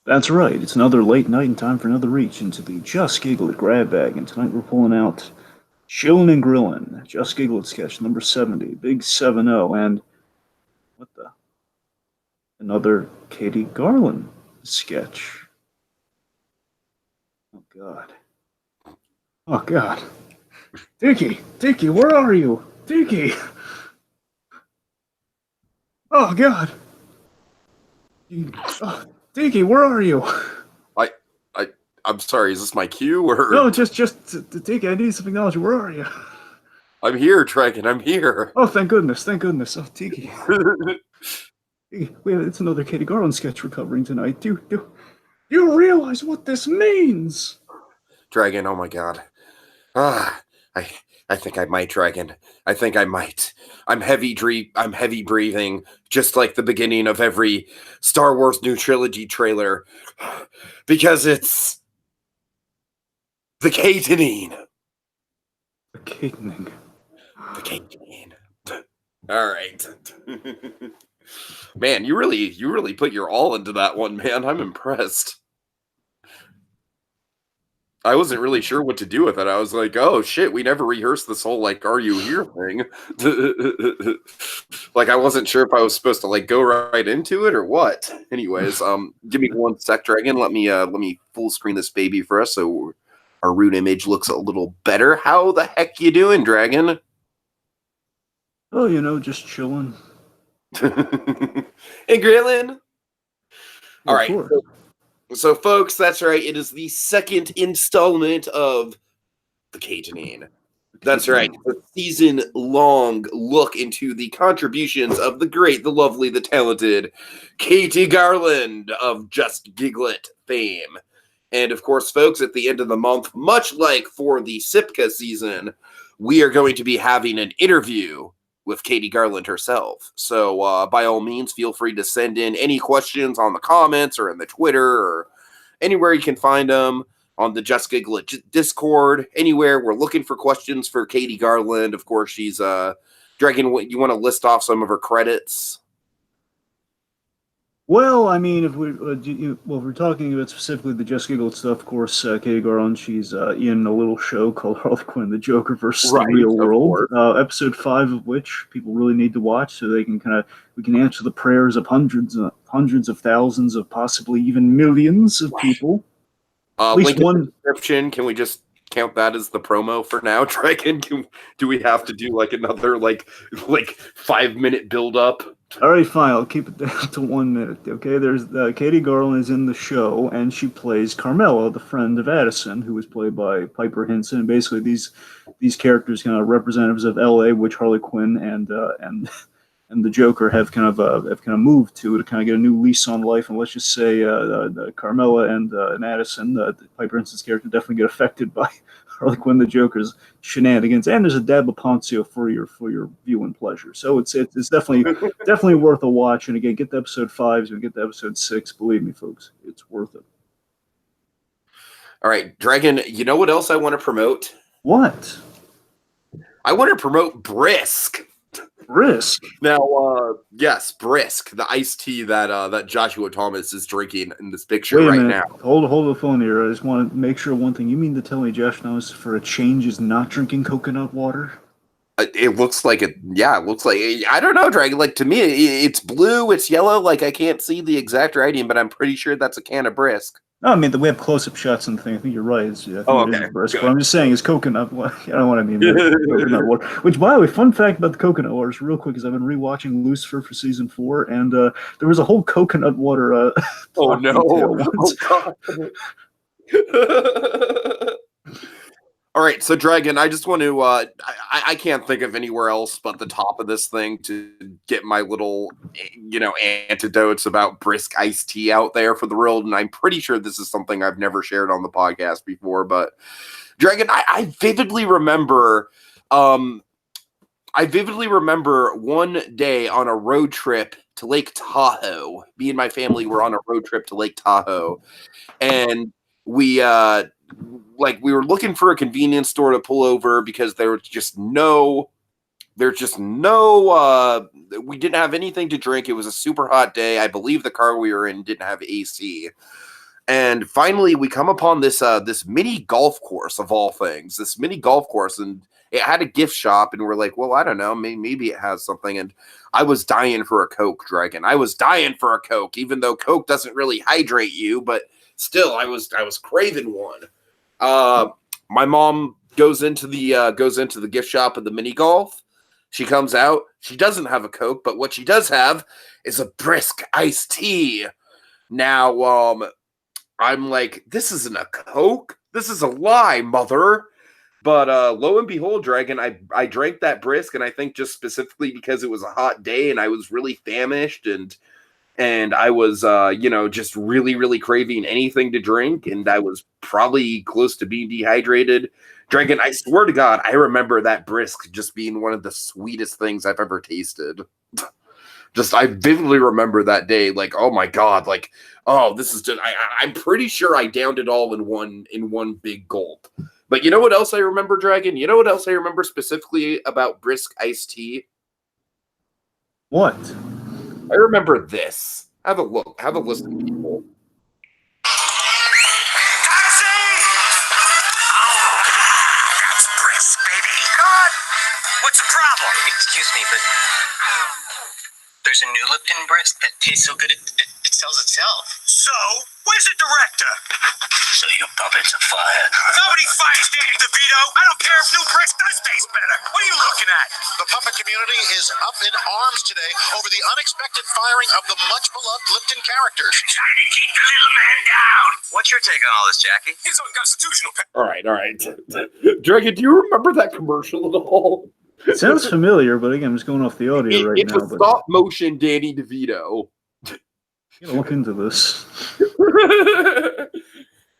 That's right. It's another late night and time for another reach into the Just Giggle It grab bag. And tonight we're pulling out Chillin and Grillin, Just Giggle It sketch number 70, Big 7-0, and what the? Another Katie Garland sketch. Oh, God. Oh, God. Tiki, where are you? Tiki! Oh, God. Oh, Tiki, where are you? I, I, I'm sorry. Is this my cue or? No, just Tiki, I need some acknowledgement. Where are you? I'm here, Dragon. I'm here. Oh, thank goodness. Oh, Tiki. It's another Katie Garland sketch recovering tonight. Do you realize what this means? Dragon. Oh my God. Ah, I, I think I might, Dragon. I think I might. I'm heavy breathing, just like the beginning of every Star Wars new trilogy trailer, because it's the Kate-Ening. The Kate-Ening. The Kate-Ening. All right. Man, you really put your all into that one, man. I'm impressed. I wasn't really sure what to do with it. I was like, "Oh shit, we never rehearsed this whole like are you here thing." Like I wasn't sure if I was supposed to like go right into it or what. Anyways, give me one sec, Dragon. Let me full screen this baby for us so our root image looks a little better. How the heck you doing, Dragon? Oh, just chilling. Hey, Grillin. All Well, of right. course. So, folks, that's right. It is the second installment of the Kate-Ening. That's right. A season-long look into the contributions of the great, the lovely, the talented Katie Garland of Just Giggle It fame. And of course, folks, at the end of the month, much like for the Sipka season, we are going to be having an interview with Katie Garland herself. So by all means, feel free to send in any questions on the comments or in the Twitter or anywhere you can find them on the Just Giggle It Discord, anywhere. We're looking for questions for Katie Garland. Of course, she's Dragon. You want to list off some of her credits? Well, I mean, if we're talking about specifically the Just Giggle stuff, of course, Katie Garland, she's in a little show called Harley Quinn, the Joker versus the Real World, episode 5 of which people really need to watch so they can we can answer the prayers of hundreds of thousands of possibly even millions of people. At least Link in one the description. Can we just count that as the promo for now, Dragon? Do we have to do like another like 5-minute build up? All right, fine. I'll keep it down to 1 minute. Okay, there's Katie Garland is in the show, and she plays Carmela, the friend of Addison, who was played by Piper Hinson. And basically, these characters kind of representatives of L.A., which Harley Quinn and the Joker have kind of moved to kind of get a new lease on life. And let's just say Carmela and Addison, Piper Hinson's character, definitely get affected by Harley Quinn, the Joker's shenanigans. And there's a dab of Poncio for your viewing pleasure. So it's definitely worth a watch. And again, get to episode 5 and get to episode 6. Believe me, folks, it's worth it. All right, Dragon. You know what else I want to promote? What? I want to promote Brisk. Brisk. Now, yes, Brisk, the iced tea that Joshua Thomas is drinking in this picture Wait a right minute. now. Hold the phone here. I just want to make sure one thing. You mean to tell me Josh Thomas, for a change, is not drinking coconut water? It looks like it. Yeah, it looks like. I don't know, Dragon. Like to me, it's blue. It's yellow. Like I can't see the exact writing, but I'm pretty sure that's a can of Brisk. No, I mean, we have close-up shots and the thing. I think you're right. I think it is brisk. But I'm just saying, it's coconut. I don't know what I mean. Coconut water. Which, by the way, fun fact about the coconut waters, real quick, is I've been rewatching Lucifer for season 4, and there was a whole coconut water. Oh no! Oh God. All right, so Dragon, I just want to. I can't think of anywhere else but the top of this thing to get my little, antidotes about brisk iced tea out there for the world, and I'm pretty sure this is something I've never shared on the podcast before. But Dragon, I vividly remember. I vividly remember one day on a road trip to Lake Tahoe. Me and my family were on a road trip to Lake Tahoe, and we we were looking for a convenience store to pull over because we didn't have anything to drink. It was a super hot day. I believe the car we were in didn't have AC. And finally, we come upon this mini golf course of all things. This mini golf course, and it had a gift shop, and we're like, well, I don't know, maybe it has something. And I was dying for a Coke, Dragon. I was dying for a Coke, even though Coke doesn't really hydrate you, but still, I was craving one. My mom goes into the gift shop of the mini golf. She comes out. She doesn't have a Coke, but what she does have is a brisk iced tea. Now, I'm like, this isn't a Coke. This is a lie, mother. But lo and behold, Dragon, I drank that brisk, and I think just specifically because it was a hot day and I was really famished and I was just really, really craving anything to drink, and I was probably close to being dehydrated. Dragon, I swear to God, I remember that brisk just being one of the sweetest things I've ever tasted. Just, I vividly remember that day, like, oh my God, like, oh, this is just, I'm pretty sure I downed it all in one big gulp. But you know what else I remember, Dragon? You know what else I remember specifically about brisk iced tea? What? I remember this. Have a look. Have a listen, people. Taxi! Oh, that's brisk, baby. God! What's the problem? Excuse me, but there's a new Lipton brisk that tastes so good it sells itself. So, where's the director? So your puppets are fired. Nobody fires Danny DeVito. I don't care if new brisk does taste better. What are you looking at? The puppet community is up in arms today over the unexpected firing of the much-beloved Lipton characters. Trying to keep the little man down. What's your take on all this, Jackie? It's unconstitutional. All right. Dragon, do you remember that commercial at all? It sounds familiar, but again, I'm just going off the audio right it's now. It's a stop motion Danny DeVito. I'm gonna look into this.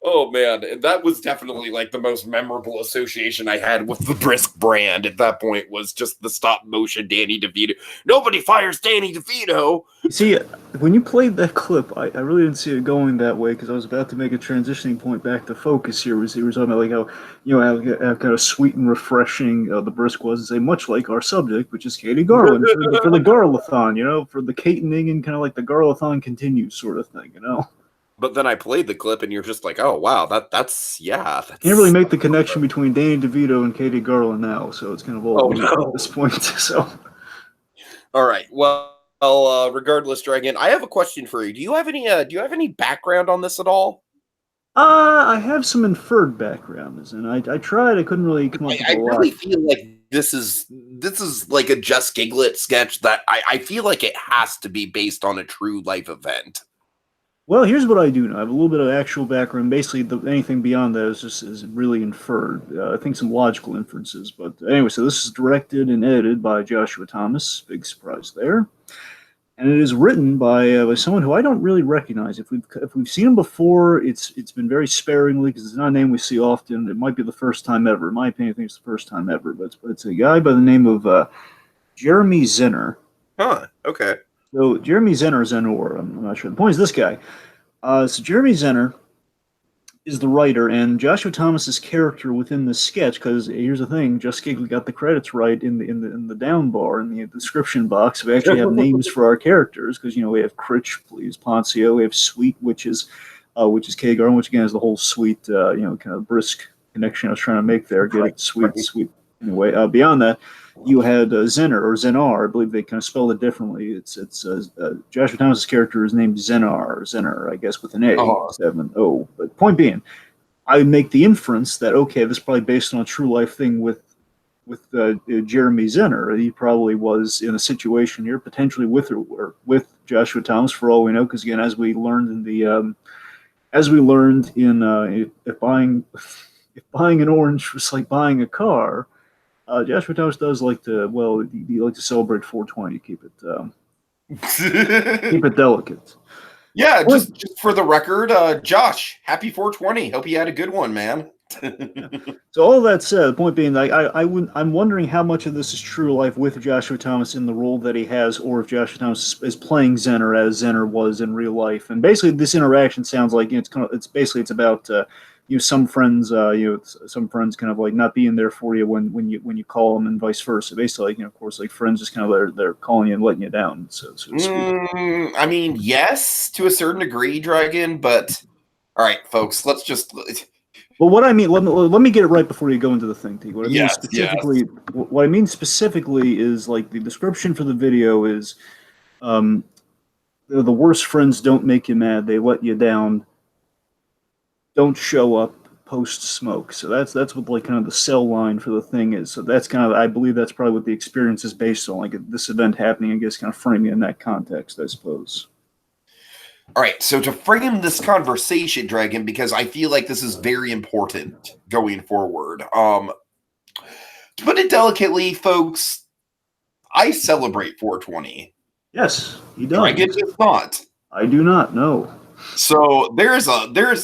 Oh man, and that was definitely like the most memorable association I had with the brisk brand at that point, was just the stop motion Danny DeVito. Nobody fires Danny DeVito. See, when you played that clip, I really didn't see it going that way, because I was about to make a transitioning point back to focus here. Was you were talking about like how how kind of sweet and refreshing the brisk was, and say much like our subject, which is Katie Garland for the Garlathon, for the Kate-Ening, and kind of like the Garlathon continues sort of thing, But then I played the clip, and you're just like, "Oh wow, that's." Can't really make the connection between Danny DeVito and Katie Garland now, so it's kind of all at this point. So, all right, well, regardless, Dragon, I have a question for you. Do you have any background on this at all? I have some inferred background, and I tried. I couldn't really come up with a lot. I really feel like this is like a Just Giggle It sketch that I feel like it has to be based on a true life event. Well, here's what I do know. I have a little bit of actual background. Basically, anything beyond that is really inferred. I think some logical inferences. But anyway, so this is directed and edited by Joshua Thomas. Big surprise there. And it is written by someone who I don't really recognize. If we've seen him before, it's been very sparingly, because it's not a name we see often. It might be the first time ever. In my opinion, I think it's the first time ever. But it's a guy by the name of Jeremy Zenner. Huh. Okay. So Jeremy Zenner, I'm not sure. The point is this guy. So Jeremy Zenner is the writer, and Joshua Thomas's character within the sketch. Because here's the thing: Just Giggle got the credits right in the down bar in the description box. We actually have names for our characters, because we have Critch, please Poncio. We have Sweet, which is Katie Garland, which again is the whole sweet, kind of brisk connection I was trying to make there. Get it, sweet. Anyway, beyond that, you had Zener or Zenar. I believe they kind of spelled it differently. It's Joshua Thomas's character is named Zener, I guess, with an A, 7-O. But point being, I make the inference that okay, this is probably based on a true life thing with Jeremy Zenner. He probably was in a situation here, potentially with Joshua Thomas, for all we know, because again, as we learned in if buying an orange was like buying a car. Joshua Thomas does like to, he likes to celebrate 420, keep it delicate. Yeah, just for the record, Josh, happy 420. Hope you had a good one, man. So all that said, the point being, I'm wondering how much of this is true life with Joshua Thomas in the role that he has, or if Joshua Thomas is playing Zenner as Zenner was in real life. And basically, this interaction sounds like it's about. Some friends kind of like not being there for you when you call them, and vice versa. Basically, of course, like friends just kind of they're calling you and letting you down. So to speak. I mean, yes, to a certain degree, Dragon, but All right, folks, let's just. Well, what I mean, let me get it right before you go into the thing, T. What I mean Yes, specifically, what I mean specifically is like the description for the video is, the worst friends don't make you mad; they let you down. Don't show up, post smoke. So that's what like kind of the cell line for the thing is. So that's kind of, I believe that's probably what the experience is based on. Like this event happening, I guess, kind of framing it in that context, I suppose. All right, so to frame this conversation, Dragon, because I feel like this is very important going forward. To put it delicately, folks, I celebrate 420. Yes, he does. Dragon does not. I do not know. So there's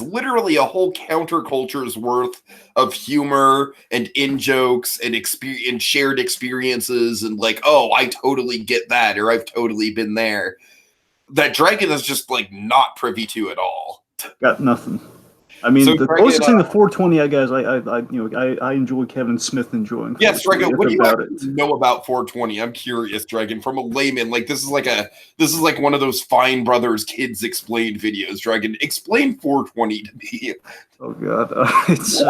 literally a whole counterculture's worth of humor and in jokes and and shared experiences and like, oh, I totally get that, or I've totally been there, that Dragon is just like not privy to at all. Got nothing. I mean, So the Dragon, closest thing to 420, I guess, I enjoy Kevin Smith enjoying. Yes, Dragon. What do you about it? know about 420? I'm curious, Dragon. From a layman, like this is like one of those Fine Brothers Kids Explained videos. Dragon, explain 420 to me. Oh God, it's so.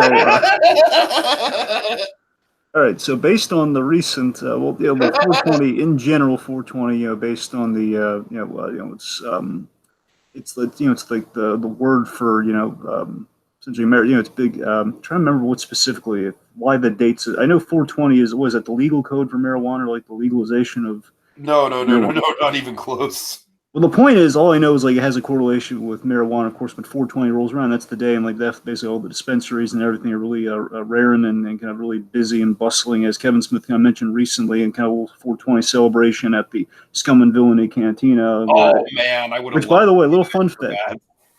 All right, so based on the recent, 420 in general, 420, based on the, it's like the word for, essentially, it's big. Trying to remember what specifically, why the dates. I know 420 was that the legal code for marijuana, or like the legalization of. No, not even close. Well, the point is, all I know is like it has a correlation with marijuana. Of course, when 420 rolls around, that's the day, and like that's basically all the dispensaries and everything are really raring and kind of really busy and bustling, as Kevin Smith kind of mentioned recently, and kind of a little 420 celebration at the Scum and Villainy Cantina. Oh man, I would. Which, by the way, little fun fact: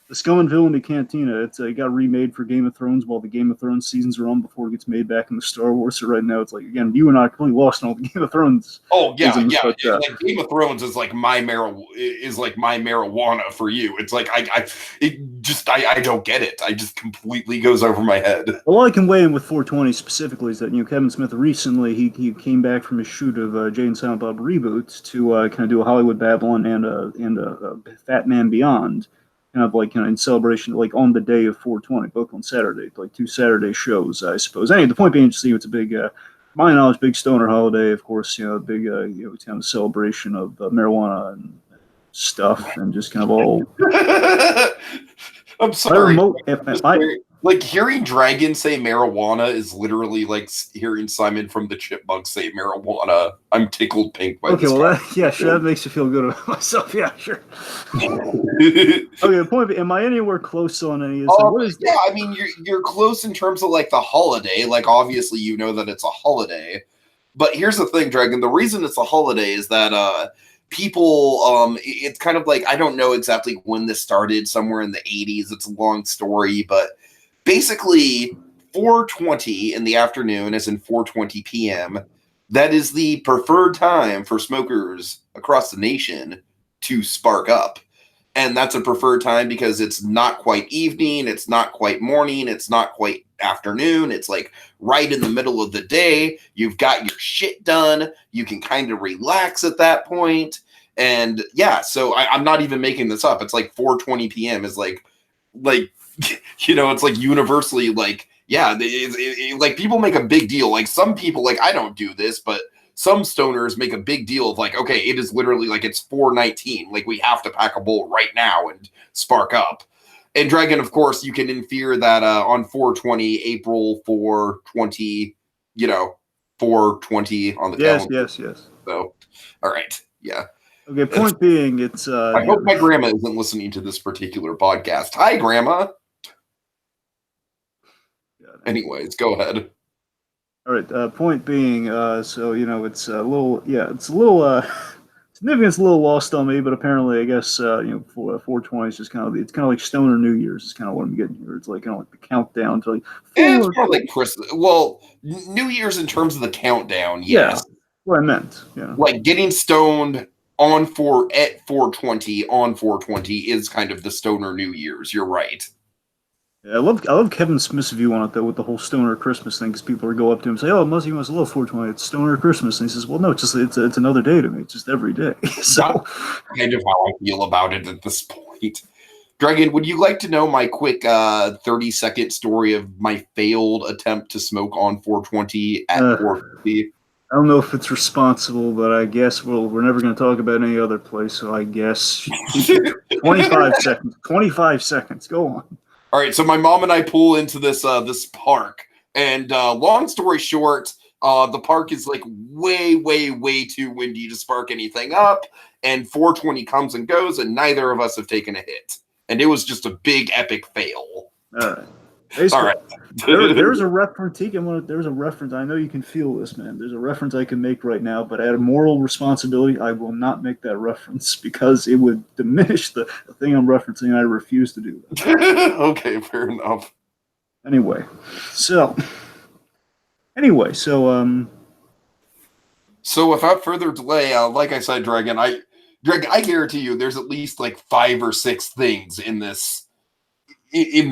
the Scum and Villainy Cantina, it got remade for Game of Thrones while the Game of Thrones seasons are on before it gets made back in the Star Wars. So right now, it's like, again, you and I are completely lost in all the Game of Thrones. Oh yeah, seasons, yeah. But, like Game of Thrones is like my marijuana for you. It's like I don't get it. I just completely goes over my head. All I can weigh in with 420 specifically is that Kevin Smith recently he came back from his shoot of Jay and Silent Bob reboots to kind of do a Hollywood Babylon and a Fat Man Beyond. Kind of like in celebration, like on the day of 420, both on Saturday, like 2 Saturday shows, I suppose. Anyway, the point being, it's a big, my knowledge, big stoner holiday, of course. Big, it's kind of celebration of marijuana and stuff, and just kind of all. I'm sorry. Like hearing Dragon say marijuana is literally like hearing Simon from the Chipmunks say marijuana. I'm tickled pink by this. Okay, well, sure, that makes you feel good about myself. Yeah, sure. Okay, the point. Am I anywhere close on any of this? Yeah, I mean, you're close in terms of like the holiday. Like, obviously, you know that it's a holiday. But here's the thing, Dragon. The reason it's a holiday is that people, it's kind of like, I don't know exactly when this started. Somewhere in the 80s. It's a long story, but basically 4:20 in the afternoon, as in 4:20 p.m. That is the preferred time for smokers across the nation to spark up. And that's a preferred time because it's not quite evening, it's not quite morning, it's not quite afternoon. It's like right in the middle of the day. You've got your shit done. You can kind of relax at that point. And yeah, so I'm not even making this up. It's like 4:20 p.m. is like it's like universally like, yeah, like people make a big deal. Like some people, like I don't do this, but some stoners make a big deal of like, okay, it is literally like it's 4:19. Like we have to pack a bowl right now and spark up. And Dragon, of course, you can infer that on 4:20, April 4/20, 4/20 on the calendar. Yes. So, all right, yeah. Okay, point being, it's... I hope my grandma isn't listening to this particular podcast. Hi, Grandma! Anyways, go ahead. All right, point being, it's a little, significance a little lost on me, but apparently, I guess, 420 is just it's kind of like Stoner New Year's is kind of what I'm getting here. It's like kind of like the countdown to like... It's probably like Christmas. Well, New Year's in terms of the countdown, yes. Yeah, what I meant, yeah. Like getting stoned at 4:20 on 4:20 is kind of the Stoner New Year's. You're right. Yeah, I love Kevin Smith's view on it though, with the whole Stoner Christmas thing, because people go up to him and say, "Oh, he must love 420. It's Stoner Christmas," and he says, "Well, no, it's another day to me. It's just every day." So that's kind of how I feel about it at this point. Dragon, would you like to know my quick 30-second story of my failed attempt to smoke on 420 at 450? I don't know if it's responsible, but I guess we're never going to talk about any other place, so I guess 25 seconds. 25 seconds. Go on. All right, so my mom and I pull into this this park, and long story short, the park is like way too windy to spark anything up, and 420 comes and goes, and neither of us have taken a hit, and it was just a big epic fail. All right. Basically, all right. There's a reference. There's a reference. I know you can feel this, man. There's a reference I can make right now, but out of moral responsibility, I will not make that reference because it would diminish the thing I'm referencing. And I refuse to do that. Okay, fair enough. Anyway, so without further delay, like I said, Dragon, I guarantee you, there's at least like 5 or 6 things in this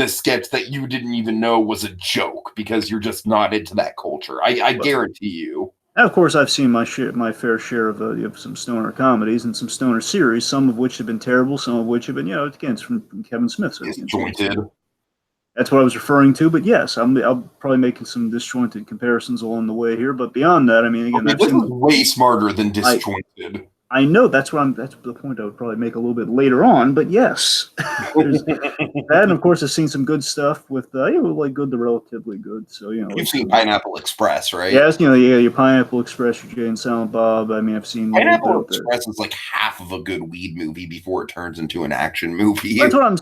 sketch that you didn't even know was a joke because you're just not into that culture. I guarantee you. And of course, I've seen my fair share of some stoner comedies and some stoner series, some of which have been terrible, some of which have been, again, it's from Kevin Smith. So disjointed. That's what I was referring to. But yes, I'll probably making some disjointed comparisons along the way here. But beyond that, I mean, again, this is way smarter than disjointed. I know that's the point I would probably make a little bit later on, but yes, there's that, and of course I've seen some good stuff with like good to relatively good. So you've seen Pineapple Express, right? Yes, your Pineapple Express, your Jay and Silent Bob. I mean, I've seen Pineapple Express is like half of a good weed movie before it turns into an action movie. That's kind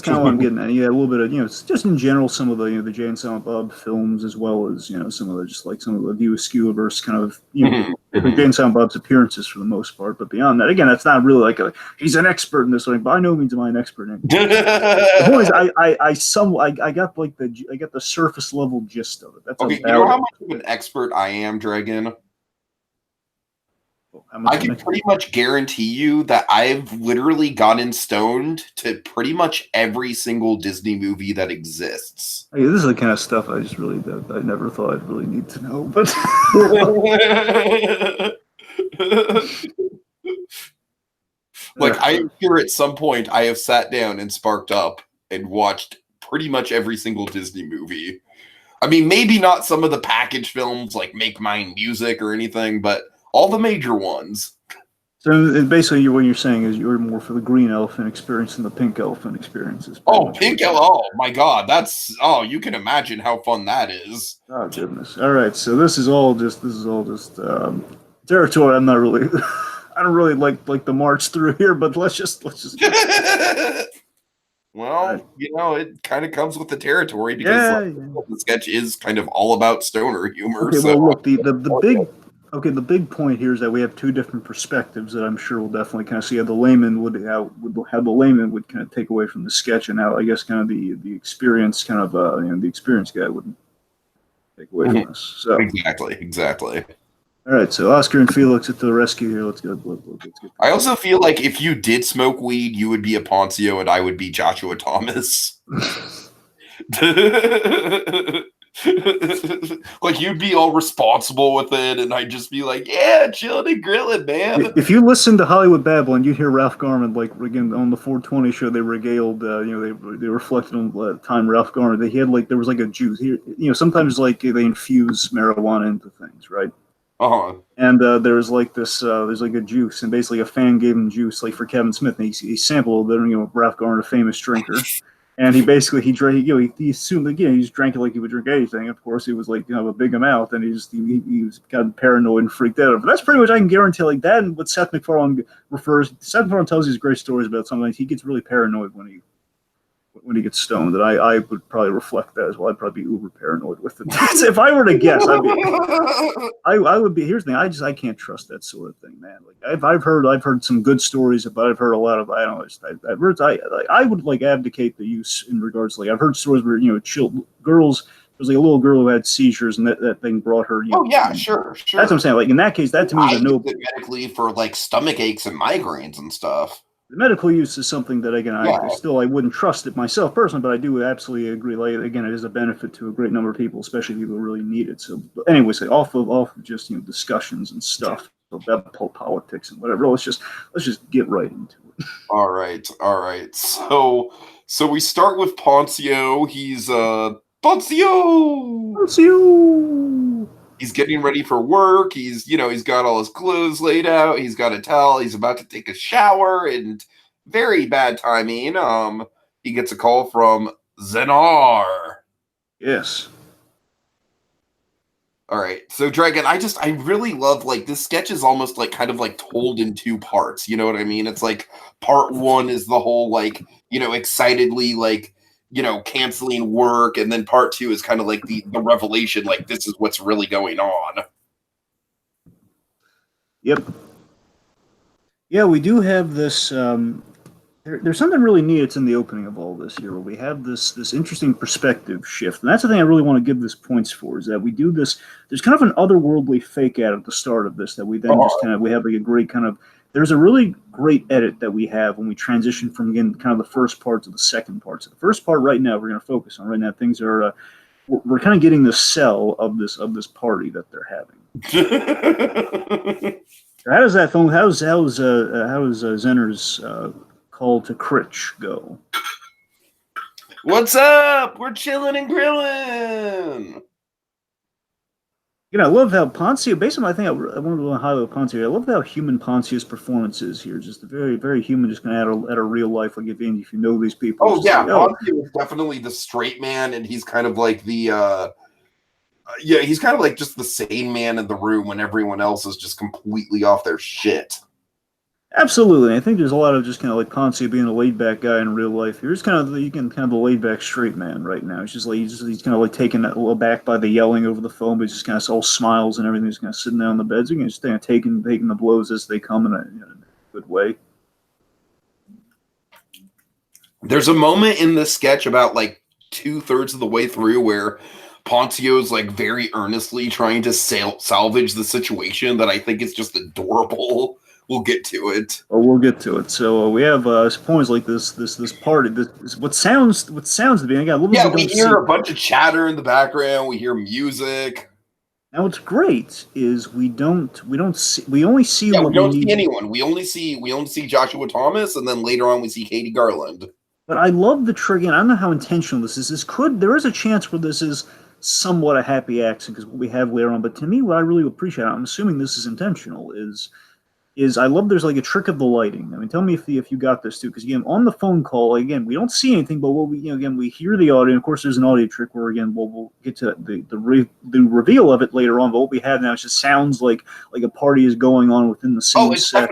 of what I'm getting at. Yeah, a little bit of it's just in general some of the Jay and Silent Bob films, as well as some of the View Askew-verse kind of Jay and Silent Bob's appearances for the most part, but beyond that, again, that's not really like he's an expert in this. Like, by no means am I an expert in it. The point is, I got the surface level gist of it. That's okay. You know how much of an expert I am, Dragon? I can pretty much guarantee you that I've literally gotten stoned to pretty much every single Disney movie that exists. Hey, this is the kind of stuff I never thought I'd really need to know, but. Like, I'm sure at some point I have sat down and sparked up and watched pretty much every single Disney movie. I mean, maybe not some of the package films like Make Mine Music or anything, but all the major ones. So basically, what you're saying is you're more for the green elephant experience than the pink elephant experiences. Oh, pink elephant! Oh my God, you can imagine how fun that is. Oh goodness! All right, so this is all just territory. I'm not really. I don't really like the march through here, but let's just. Well, right. It kind of comes with the territory because the sketch is kind of all about stoner humor. Okay, well, look, the big point here is that we have two different perspectives that I'm sure we'll definitely kind of see how the layman would kind of take away from the sketch, and how I guess kind of the experience kind of the experience guy would take away from this. So exactly. All right, so Oscar and Felix at the rescue here. Let's get. I also feel like if you did smoke weed, you would be a Poncio and I would be Joshua Thomas. Like, you'd be all responsible with it, and I'd just be like, yeah, chilling and grilling, man. If you listen to Hollywood Babylon, you'd hear Ralph Garman, like, again, on the 420 show, they regaled, they reflected on the time Ralph Garman, there was like a juice. Sometimes, like, they infuse marijuana into things, right? Uh-huh. And there's like this, there's like a juice, and basically a fan gave him juice, like for Kevin Smith, and he sampled it, Ralph Garman, a famous drinker. And he drank, he assumed, again, he just drank it like he would drink anything. Of course, it was like, a big amount, and he was kind of paranoid and freaked out. But that's pretty much, I can guarantee, like that, and what Seth MacFarlane tells these great stories about something. He gets really paranoid when he gets stoned, and I would probably reflect that as well. I'd probably be uber paranoid with it. If I were to guess, I would be. Here's the thing: I can't trust that sort of thing, man. Like I've heard some good stories, but I've heard a lot of I would like advocate the use in regards to, like, I've heard stories where girls. There's like a little girl who had seizures, and that thing brought her. Sure. That's what I'm saying. Like in that case, that to me is a no. Medically for like stomach aches and migraines and stuff. The medical use is something that, again, I wouldn't trust it myself personally, but I do absolutely agree. Like, again, it is a benefit to a great number of people, especially people who really need it. So, but anyway, off of just discussions and stuff about politics and whatever. Let's just get right into it. All right. So we start with Poncio. He's Poncio. Poncio. He's getting ready for work. He's got all his clothes laid out. He's got a towel. He's about to take a shower, and very bad timing. He gets a call from Zenar. Yes. All right. So Dragon, I really love, like, this sketch is almost like kind of like told in two parts. You know what I mean? It's like part one is the whole, like, excitedly, like, canceling work, and then part two is kind of like the revelation, like, this is what's really going on. Yep. Yeah, we do have this. There's something really neat that's in the opening of all this here, where we have this interesting perspective shift, and that's the thing I really want to give this points for, is that we do this. There's kind of an otherworldly fake out at the start of this that we then we have like a great kind of. There's a really great edit that we have when we transition from, again, kind of the first part to the second part. So the first part right now we're going to focus on. Right now things are we're kind of getting the sell of this party that they're having. How does that phone? How's Zenner's call to Critch go? What's up? We're chilling and grilling. I love how Poncio, based on my thing, I wanted to highlight Poncio. I love how human Poncio's performance is here. Just a very, very human, just kind of at a real life, like if you know these people. Oh, yeah. Poncio is definitely the straight man, and he's kind of like the, he's kind of like just the sane man in the room when everyone else is just completely off their shit. Absolutely. I think there's a lot of just kind of like Poncio being a laid-back guy in real life. He's kind of the laid-back straight man right now. He's just like he's kind of like taken aback by the yelling over the phone, but he's just kind of all smiles and everything. He's kind of sitting there on the bed, so just kind of taking the blows as they come in a good way. There's a moment in the sketch about like 2/3 of the way through where Poncio's like very earnestly trying to salvage the situation that I think is just adorable. We'll get to it. Oh, we'll get to it. So we have points like this party. This what sounds to be. I got a little. Yeah, we hear a bunch of chatter in the background. We hear music. Now what's great is we only see. Yeah, we don't see anyone. We only see Joshua Thomas, and then later on we see Katie Garland. But I love the trigger. I don't know how intentional this is. There is a chance where this is somewhat a happy accident because what we have later on. But to me, what I really appreciate, I'm assuming this is intentional, is I love there's like a trick of the lighting. I mean, tell me if you got this too, because again, on the phone call, again, we don't see anything, but what we we hear the audio. Of course, there's an audio trick where again we'll get to the reveal of it later on. But what we have now just sounds like a party is going on within the scene. Oh, it's a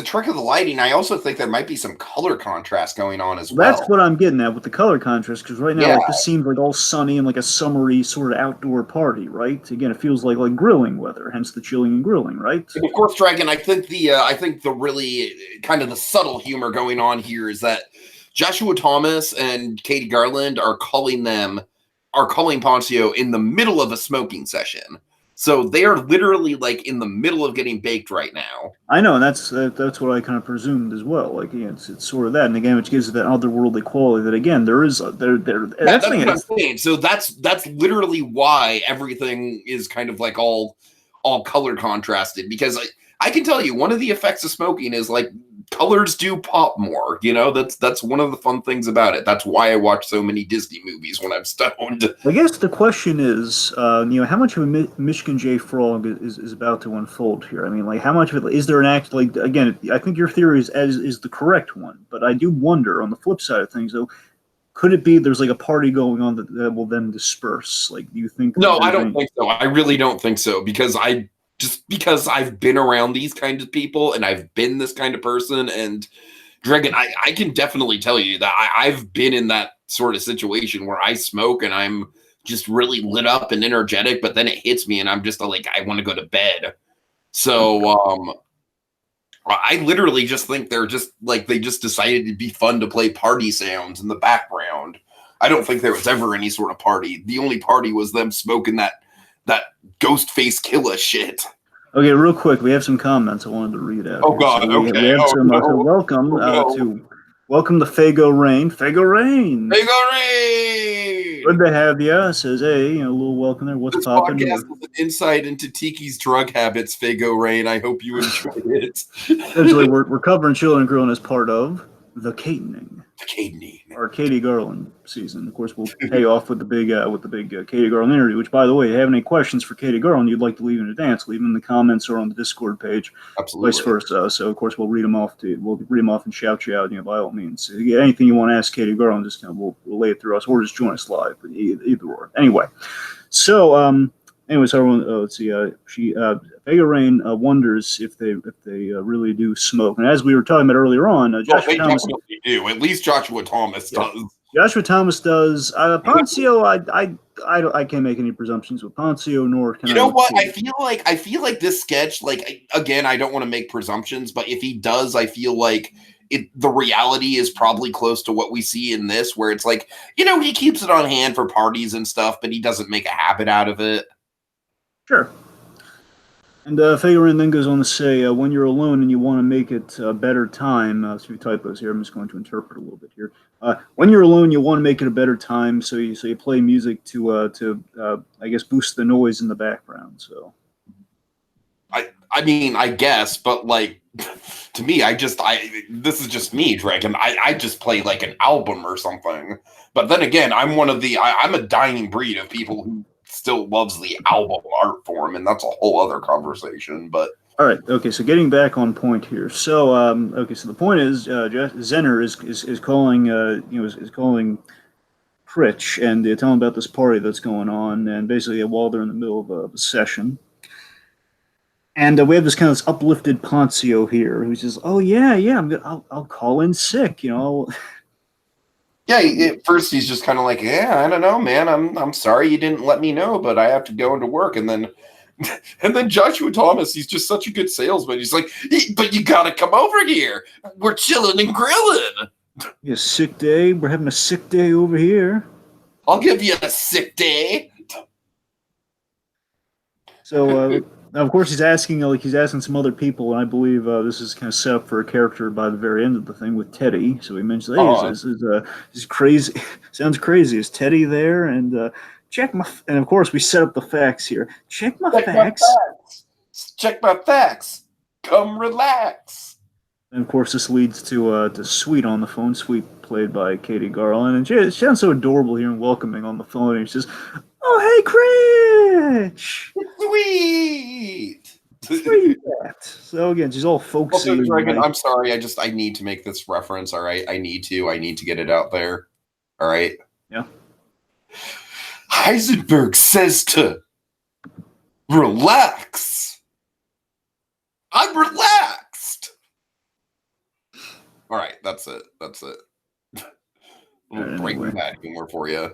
trick of the lighting. I also think there might be some color contrast going on as well. That's what I'm getting at with the color contrast, because right now like, this seems like all sunny and like a summery sort of outdoor party, right? Again, it feels like grilling weather, hence the chilling and grilling, right? Of course, Dragon. I think the really kind of the subtle humor going on here is that Joshua Thomas and Katie Garland are calling Poncio in the middle of a smoking session. So they are literally like in the middle of getting baked right now. I know, and that's what I kind of presumed as well. Like, it's sort of that, and again, which gives it that otherworldly quality that again that's what I'm saying. So that's literally why everything is kind of like all color contrasted, because I can tell you one of the effects of smoking is like colors do pop more. That's one of the fun things about it. That's why I watch so many Disney movies when I'm stoned. I guess the question is, how much of a Michigan J Frog is about to unfold here? I mean, like, how much of it is there an act? Like, again, I think your theory is the correct one, but I do wonder on the flip side of things, though. Could it be there's like a party going on that will then disperse? Like, do you think? No, I don't think so. I really don't think so, because I've been around these kinds of people and I've been this kind of person. And Dragon, I can definitely tell you that I've been in that sort of situation where I smoke and I'm just really lit up and energetic, but then it hits me and I'm just like, I want to go to bed. So, I literally just think they're just like, they just decided it'd be fun to play party sounds in the background. I don't think there was ever any sort of party. The only party was them smoking that ghost face killer shit. Okay, real quick, we have some comments I wanted to read out. Oh God, so we have some, so welcome to Fago Rain. Fago Rain. Good to have you. Says, hey, a little welcome there. What's This popping? podcast is an insight into Tiki's drug habits, Fago Rain. I hope you enjoy it. Essentially, we're covering Chillin and Grillin as part of the Kate-Ening, Kate-Ening. our Katie Garland season. Of course, we'll pay off with the big Katie Garland interview. Which, by the way, if you have any questions for Katie Garland you'd like to leave in advance, leave them in the comments or on the Discord page. Absolutely. Vice versa. So, of course, we'll read them off. We'll read them off and shout you out. By all means. So, anything you want to ask Katie Garland, just we'll lay it through us, or just join us live. But either or. Anyway, so anyways, let's see. Vega Rain wonders if they really do smoke. And as we were talking about earlier on, Joshua Thomas definitely do. At least Joshua Thomas does. Joshua Thomas does. Poncio, I can't make any presumptions with Poncio, nor can I. You know what? I feel like this sketch, again, I don't want to make presumptions, but if he does, I feel like the reality is probably close to what we see in this, where it's like, he keeps it on hand for parties and stuff, but he doesn't make a habit out of it. Sure. And Figurin then goes on to say, when you're alone and you want to make it a better time, a few typos here, I'm just going to interpret a little bit here. When you're alone, you want to make it a better time, so you play music to I guess, boost the noise in the background. So, I mean, I guess, but to me, this is just me, Dragon. I just play like an album or something. But then again, I'm a dying breed of people who still loves the album art form, and that's a whole other conversation. But all right, okay. So getting back on point here. So so the point is, Zenner is calling is calling Pritch and they're telling about this party that's going on, and basically while they're in the middle of a session. And we have this kind of uplifted Poncio here, who says, "Oh yeah, I'll call in sick, Yeah, at first he's just kind of like, yeah, I don't know, man. I'm sorry you didn't let me know, but I have to go into work. And then Joshua Thomas, he's just such a good salesman. He's like, but you gotta come over here. We're chilling and grilling. Yeah, sick day. We're having a sick day over here. I'll give you a sick day. So now, of course, he's asking some other people, and I believe this is kind of set up for a character by the very end of the thing with Teddy. So he mentions, "Hey, this is crazy. Sounds crazy. Is Teddy there?" And check my. And of course, we set up the facts here. Check my facts. Check my facts. Come relax. And of course, this leads to Sweet on the phone. Sweet played by Katie Garland, and she sounds so adorable here and welcoming on the phone. And she says, "Oh, hey, Critch! Sweet! Sweet!" So again, she's all folksy. Dragon, I'm sorry. I need to make this reference. All right, I need to get it out there. All right. Yeah. Heisenberg says to relax. I'm relaxed. All right, that's it. We'll break that humor for you.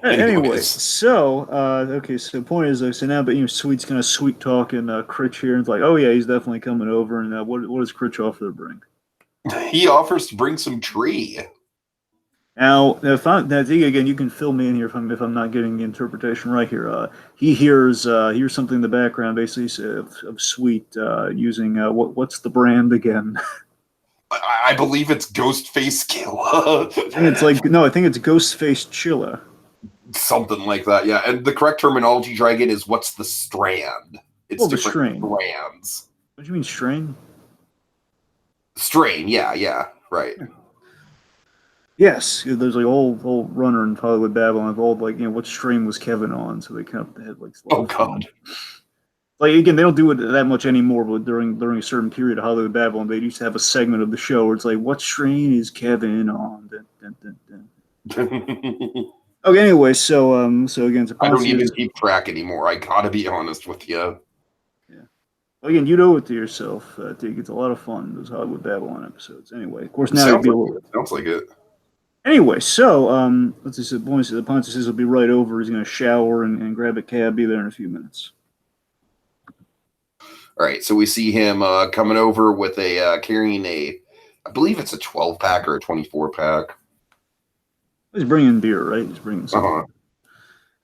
Anyway, so so the point is, so now, but Sweet's kind of sweet talking Critch here, and it's like, oh yeah, he's definitely coming over, and what does Critch offer to bring? He offers to bring some tree. Now, again, you can fill me in here if I'm not getting the interpretation right here. He hears something in the background, basically of Sweet using what's the brand again? I believe it's Ghostface Killa. I think it's Ghostface Chilla. Something like that, yeah. And the correct terminology, Dragon, is what's the strand? It's the different strain. strands. What do you mean strain? Strain, yeah, right. Yes, there's like old runner in Hollywood Babylon of old what stream was Kevin on, so they kind of had oh god. Again, they don't do it that much anymore, but during a certain period of Hollywood Babylon, they used to have a segment of the show where it's like, what strain is Kevin on? Dun, dun, dun, dun. Okay, anyway, so again, I don't even keep track anymore. I gotta be honest with you. Yeah. Again, you owe it to yourself. It's a lot of fun, those Hollywood Babylon episodes. Anyway, of course, now sounds like it. Anyway, so let's see. The Ponce says he'll be right over. He's going to shower and grab a cab. Be there in a few minutes. All right, so we see him coming over with carrying I believe it's a 12-pack or a 24-pack. He's bringing beer, right? He's bringing something. Uh-huh.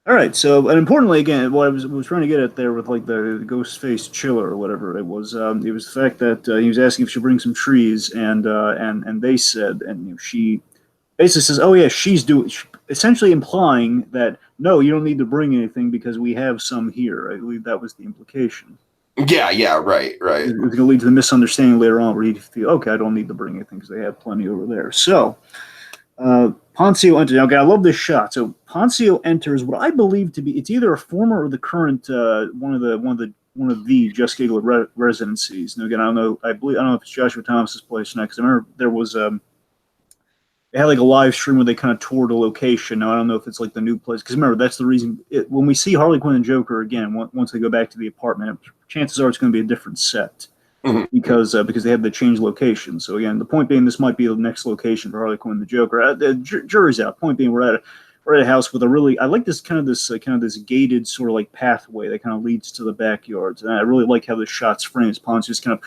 All right, so, and importantly, again, what I was trying to get at there with the ghost face chiller or whatever it was the fact that he was asking if she bring some trees, and they said, and she basically says, "Oh yeah, she's doing," essentially implying that no, you don't need to bring anything because we have some here. I believe that was the implication. Yeah, right. It's going to lead to the misunderstanding later on, where you feel, okay, I don't need to bring anything because they have plenty over there. So Poncio enters. Okay, I love this shot. So Poncio enters what I believe to be, it's either a former or the current one of the Just Giggle It residencies. Now again, I don't know. I don't know if it's Joshua Thomas's place next. I remember there was they had like a live stream where they kind of toured a location. Now I don't know if it's like the new place, because remember that's the reason when we see Harley Quinn and Joker again, once they go back to the apartment, chances are it's going to be a different set. Mm-hmm. Because they have to change location. So again, the point being, this might be the next location for Harley Quinn and the Joker. The jury's out. Point being, we're at a house with a really, I like this this gated sort of like pathway that kind of leads to the backyards, and I really like how the shot's framed. Pon's just kind of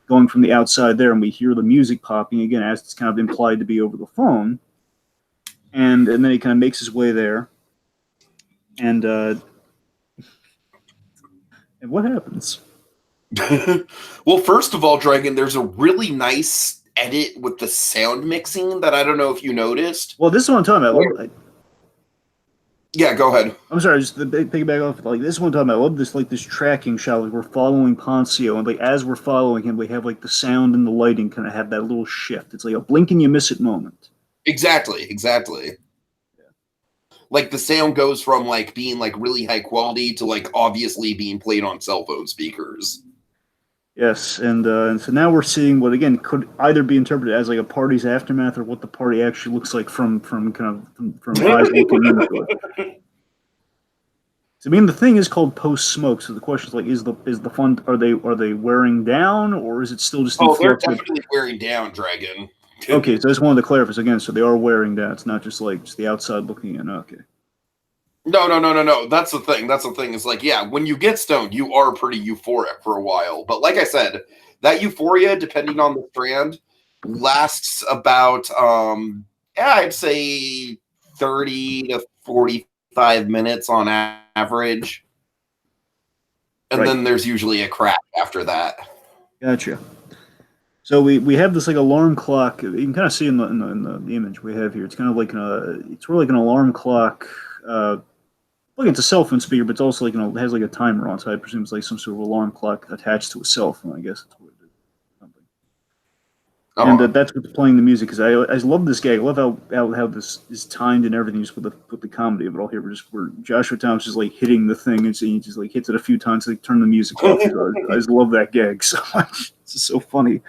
going from the outside there, and we hear the music popping again, as it's kind of implied to be over the phone, and then he kind of makes his way there, and what happens? Well, first of all, Dragon, there's a really nice edit with the sound mixing that I don't know if you noticed. Well, this is what I'm talking about. Yeah, go ahead. I'm sorry, just to piggyback off. Like, this is what I'm talking about. I love this tracking shot. Like, we're following Poncio, and like as we're following him, we have like the sound and the lighting kind of have that little shift. It's like a blink and you miss it moment. Exactly. Like the sound goes from like being like really high quality to like obviously being played on cell phone speakers. Yes, and so now we're seeing what again could either be interpreted as like a party's aftermath or what the party actually looks like from eyes looking into it. So, I mean, the thing is called post smoke. So the question is like, is the fun, are they wearing down, or is it still just? Oh, they're definitely wearing down, Dragon. Okay, so I just wanted to clarify again. So they are wearing down. It's not just like just the outside looking in. Okay. No. That's the thing. It's like, yeah, when you get stoned, you are pretty euphoric for a while. But like I said, that euphoria, depending on the strand, lasts about, I'd say 30 to 45 minutes on average. And then there's usually a crack after that. Gotcha. So we have this like alarm clock. You can kind of see in the image we have here. It's kind of like it's really like an alarm clock. Look, it's a cell phone speaker, but it's also like it has like a timer on, so I presume it's like some sort of alarm clock attached to a cell phone. I guess that's what it is. And that's what's playing the music, because I love this gag. I love how this is timed and everything, just with the comedy of it all here. Where Joshua Thomas is like hitting the thing, and so he just like hits it a few times to like, turn the music off. I just love that gag so much. It's just so funny.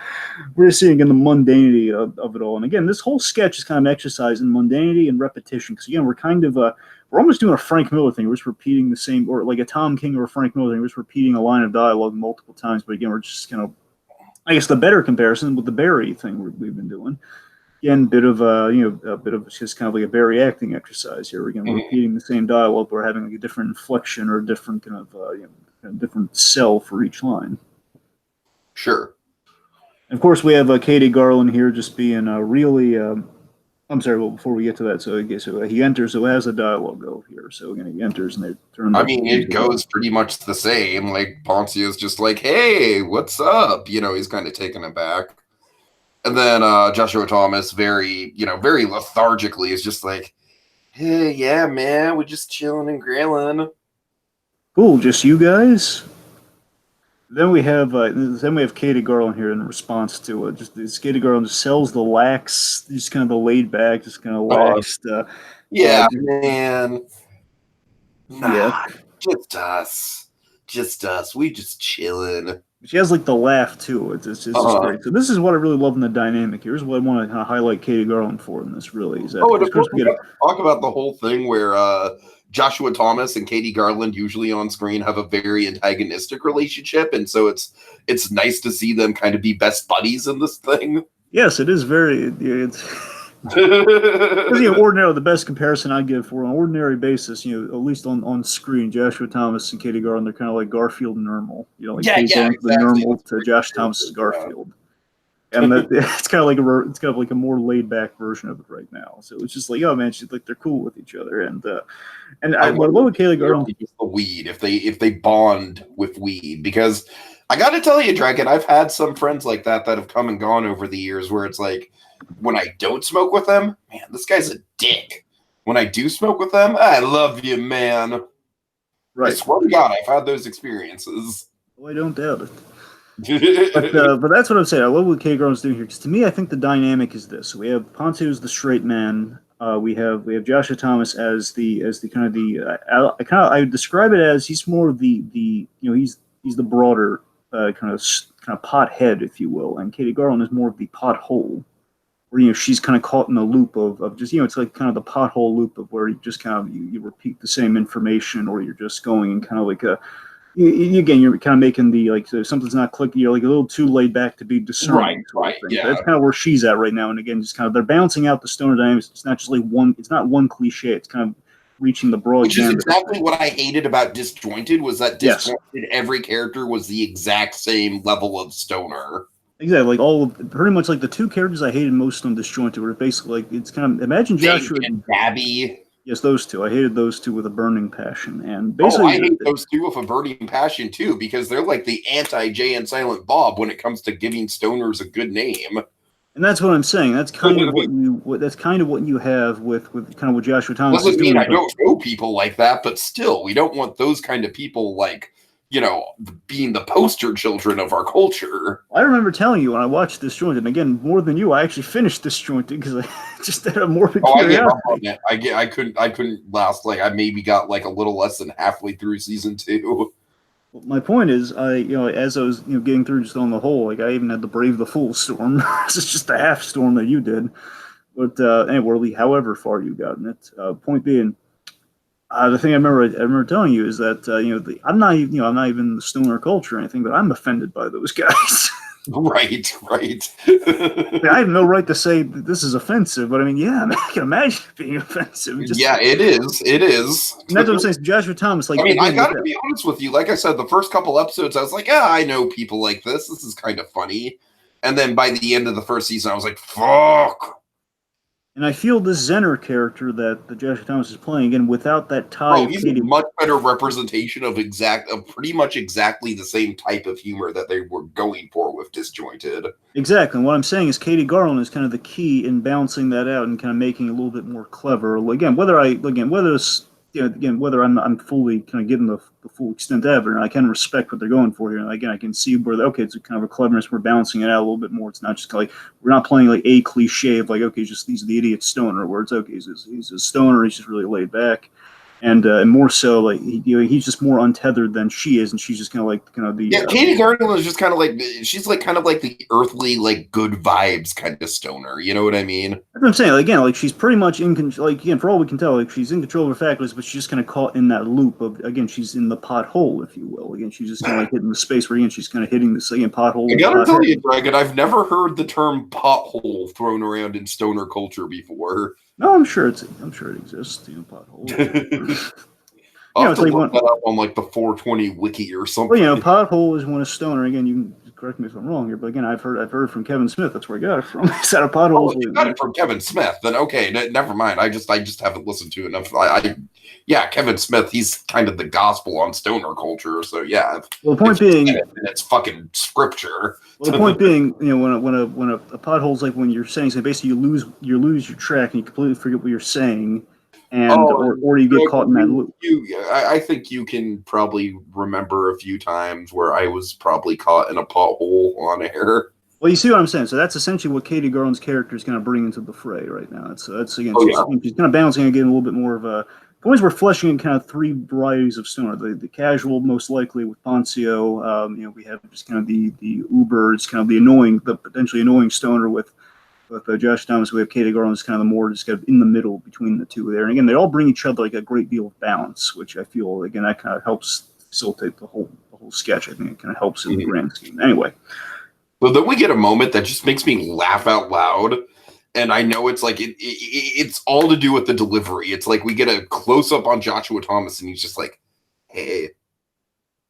We're just seeing again the mundanity of it all, and again this whole sketch is kind of an exercise in mundanity and repetition. Because again we're almost doing a Frank Miller thing. We're just repeating the same, or like a Tom King or a Frank Miller thing. We're just repeating a line of dialogue multiple times. But again, we're just kind of, I guess, the better comparison with the Barry thing we've been doing. Again, a bit of just kind of like a Barry acting exercise here. Again, we're repeating the same dialogue, but we're having like a different inflection or a different kind of different cell for each line. Sure. And of course, we have Katie Garland here, just being really. I'm sorry. Well, before we get to that, so he enters. So it has a dialogue go here. So again, he enters and they turn. I mean, it goes pretty much the same. Like Poncio's just like, "Hey, what's up?" He's kind of taken aback, and then Joshua Thomas, very lethargically, is just like, "Hey, yeah, man, we're just chilling and grilling." Cool, just you guys. Then we have Katie Garland here in response to just this. Katie Garland just sells the lax, just kind of the laid back, just kind of laxed. Man. Yeah, just us. We just chilling. She has like the laugh too. It's just great. So this is what I really love in the dynamic. Here's what I want to kind of highlight Katie Garland for in this. Really, is that and of course we talk about the whole thing where Joshua Thomas and Katie Garland usually on screen have a very antagonistic relationship, and so it's nice to see them kind of be best buddies in this thing. Yes, it is very. Ordinarily, the best comparison I give for an ordinary basis, at least on screen, Joshua Thomas and Katie Garland, they're kind of like Garfield and Nermal. Exactly. The Nermal to Josh Thomas's Garfield. And it's kind of like a more laid back version of it right now. So it's just like, oh man, she's like they're cool with each other, and what I love with Katie Garland, the weed if they bond with weed, because I gotta tell you, Dragon, I've had some friends like that have come and gone over the years where it's like, when I don't smoke with them, man, this guy's a dick. When I do smoke with them, I love you, man. Right. I swear to God, I've had those experiences. Well, I don't doubt it. But that's what I'm saying. I love what Katie Garland's doing here, because to me, I think the dynamic is this. So we have Ponce as the straight man. We have Joshua Thomas as the kind of the I would describe it as he's more of the he's the broader kind of pothead, if you will, and Katie Garland is more of the pothole, where she's kind of caught in the loop of just it's like kind of the pothole loop of where you just kind of you repeat the same information, or you're just going in kind of like a you're kind of making the so something's not clicking. You're like a little too laid back to be discerning. Right. Yeah, that's kind of where she's at right now. And again, just kind of they're balancing out the stoner dynamics. It's not just like one. It's not one cliche. It's kind of reaching the broad. Which is exactly what I hated about Disjointed, was that Disjointed, every character was the exact same level of stoner. Exactly, pretty much like the two characters I hated most on Disjointed were basically like, it's kind of, imagine Joshua and Babby. Yes, those two. I hated those two with a burning passion, and basically, I hate those two with a burning passion too, because they're like the anti-Jay and Silent Bob when it comes to giving stoners a good name. And that's what I'm saying. That's kind of what you have with kind of what Joshua Thomas doesn't is doing. Mean I don't know people like that, but still, we don't want those kind of people being the poster children of our culture. I remember telling you when I watched Disjointed, and again, more than you, I actually finished Disjointed because I just had a morbid curiosity. I couldn't last, I maybe got a little less than halfway through season 2. Well, my point is, as I was getting through just on the whole, I even had to brave the full storm. This is just the half storm that you did. But anyway, however far you got in it. Point being, the thing I remember telling you is that I'm not even the stoner culture or anything, but I'm offended by those guys. Right. I have no right to say that this is offensive, but I mean, I can imagine it being offensive. It is. And that's what I'm saying. Joshua Thomas, I gotta be honest with you. Like I said, the first couple episodes, I was like, I know people like this. This is kind of funny. And then by the end of the first season, I was like, fuck. And I feel this Zener character that Joshua Thomas is playing, again, without that tie. He's a much better representation of pretty much exactly the same type of humor that they were going for with Disjointed. Exactly. And what I'm saying is Katie Garland is kind of the key in balancing that out and kind of making it a little bit more clever. Whether I'm fully kind of getting the full extent of it, and I can respect what they're going for here. And again, I can see where it's a kind of a cleverness. We're balancing it out a little bit more. It's not just we're not playing like a cliche of just he's the idiot stoner, where it's he's a stoner. He's just really laid back. And more so, he's just more untethered than she is, and she's just kind of the Katie Garland is just kind of she's kind of the earthly good vibes kind of stoner. You know what I mean? That's what I'm saying. She's pretty much in control. For all we can tell, she's in control of her faculties, but she's just kind of caught in that loop of she's in the pothole, if you will. Again, she's just kind of hitting the space where she's kind of hitting this pothole. I gotta tell you, Dragon, I've never heard the term pothole thrown around in stoner culture before. No, I'm sure it exists. Pothole. I'll have to look that up on the 420 wiki or something. Well, pothole is when a stoner. Again, you can correct me if I'm wrong here, but again, I've heard from Kevin Smith. That's where I got it from. He said a pothole. You got it from Kevin Smith. Then okay, never mind. I just haven't listened to enough. Kevin Smith. He's kind of the gospel on stoner culture. So yeah. Well, the point being, it's fucking scripture. Well, the point being, when a pothole's when you're saying so, basically you lose your track and you completely forget what you're saying. And or you get caught in that loop. I think you can probably remember a few times where I was probably caught in a pothole on air. Well, you see what I'm saying. So that's essentially what Katie Garland's character is going to bring into the fray right now. That's again, she's kind of balancing again a little bit more of a. Always we're fleshing in kind of three varieties of stoner. The casual, most likely with Poncio. We have just kind of the uber. It's kind of the potentially annoying stoner with Josh Thomas. We have Katie Garland is kind of the more just kind of in the middle between the two there. And again, they all bring each other a great deal of balance, which I feel again that kind of helps facilitate the whole sketch. I think it kind of helps in the grand scheme. Anyway, but then we get a moment that just makes me laugh out loud. And I know it's it's all to do with the delivery. It's we get a close up on Joshua Thomas, and he's just "Hey,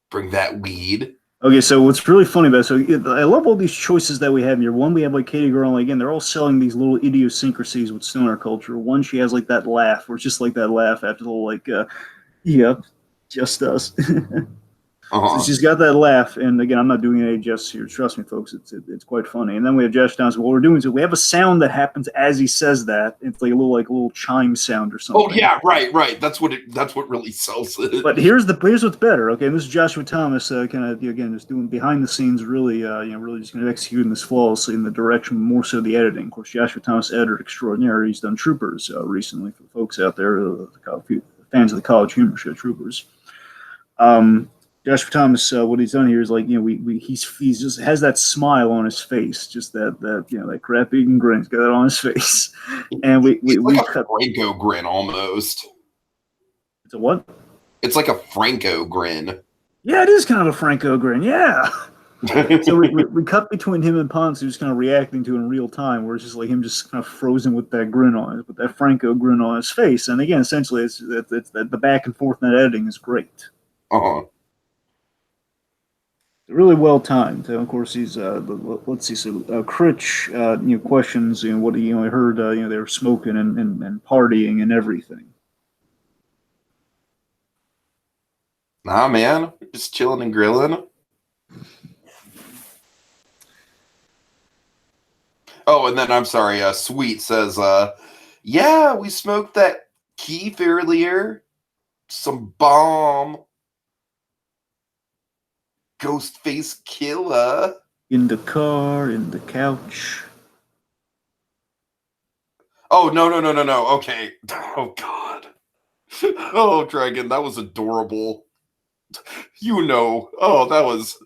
bring that weed." Okay, so what's really funny about it, so I love all these choices that we have here. One, we have Katie Garland. Again, they're all selling these little idiosyncrasies with stoner culture. One, she has that laugh, where it's just that laugh after the whole just us. Uh-huh. So she's got that laugh, and again, I'm not doing any jests here. Trust me, folks, it's quite funny. And then we have Josh Downs. What we're doing is we have a sound that happens as he says that. It's like a little chime sound or something. Oh yeah, right. That's what really sells it. But here's what's better. Okay, and this is Joshua Thomas, kind of again just doing behind the scenes, really, really just kind of executing this flawlessly in the direction more so the editing. Of course, Joshua Thomas, editor extraordinaire. He's done Troopers recently for the folks out there, fans of the college humor show Troopers. Joshua Thomas, what he's done here is he's just has that smile on his face, just that crap eating grin. He's got that on his face, and we cut a Franco grin almost. It's a what? It's like a Franco grin. Yeah, it is kind of a Franco grin. Yeah. So we cut between him and Ponce, who's kind of reacting to it in real time, where it's just like him just kind of frozen with that grin on it, with that Franco grin on his face. And again, essentially, it's the back and forth in that editing is great. Uh-huh. Really well timed. Of course, he's let's see. So Critch, questions. What I heard. They were smoking and partying and everything. Nah, man, just chilling and grilling. Oh, and then I'm sorry. Sweet says, yeah, we smoked that Keith earlier. Some bomb. Ghostface killer. In the car, in the couch. Oh, no. Okay. Oh, God. Oh, Dragon, that was adorable. Oh, that was...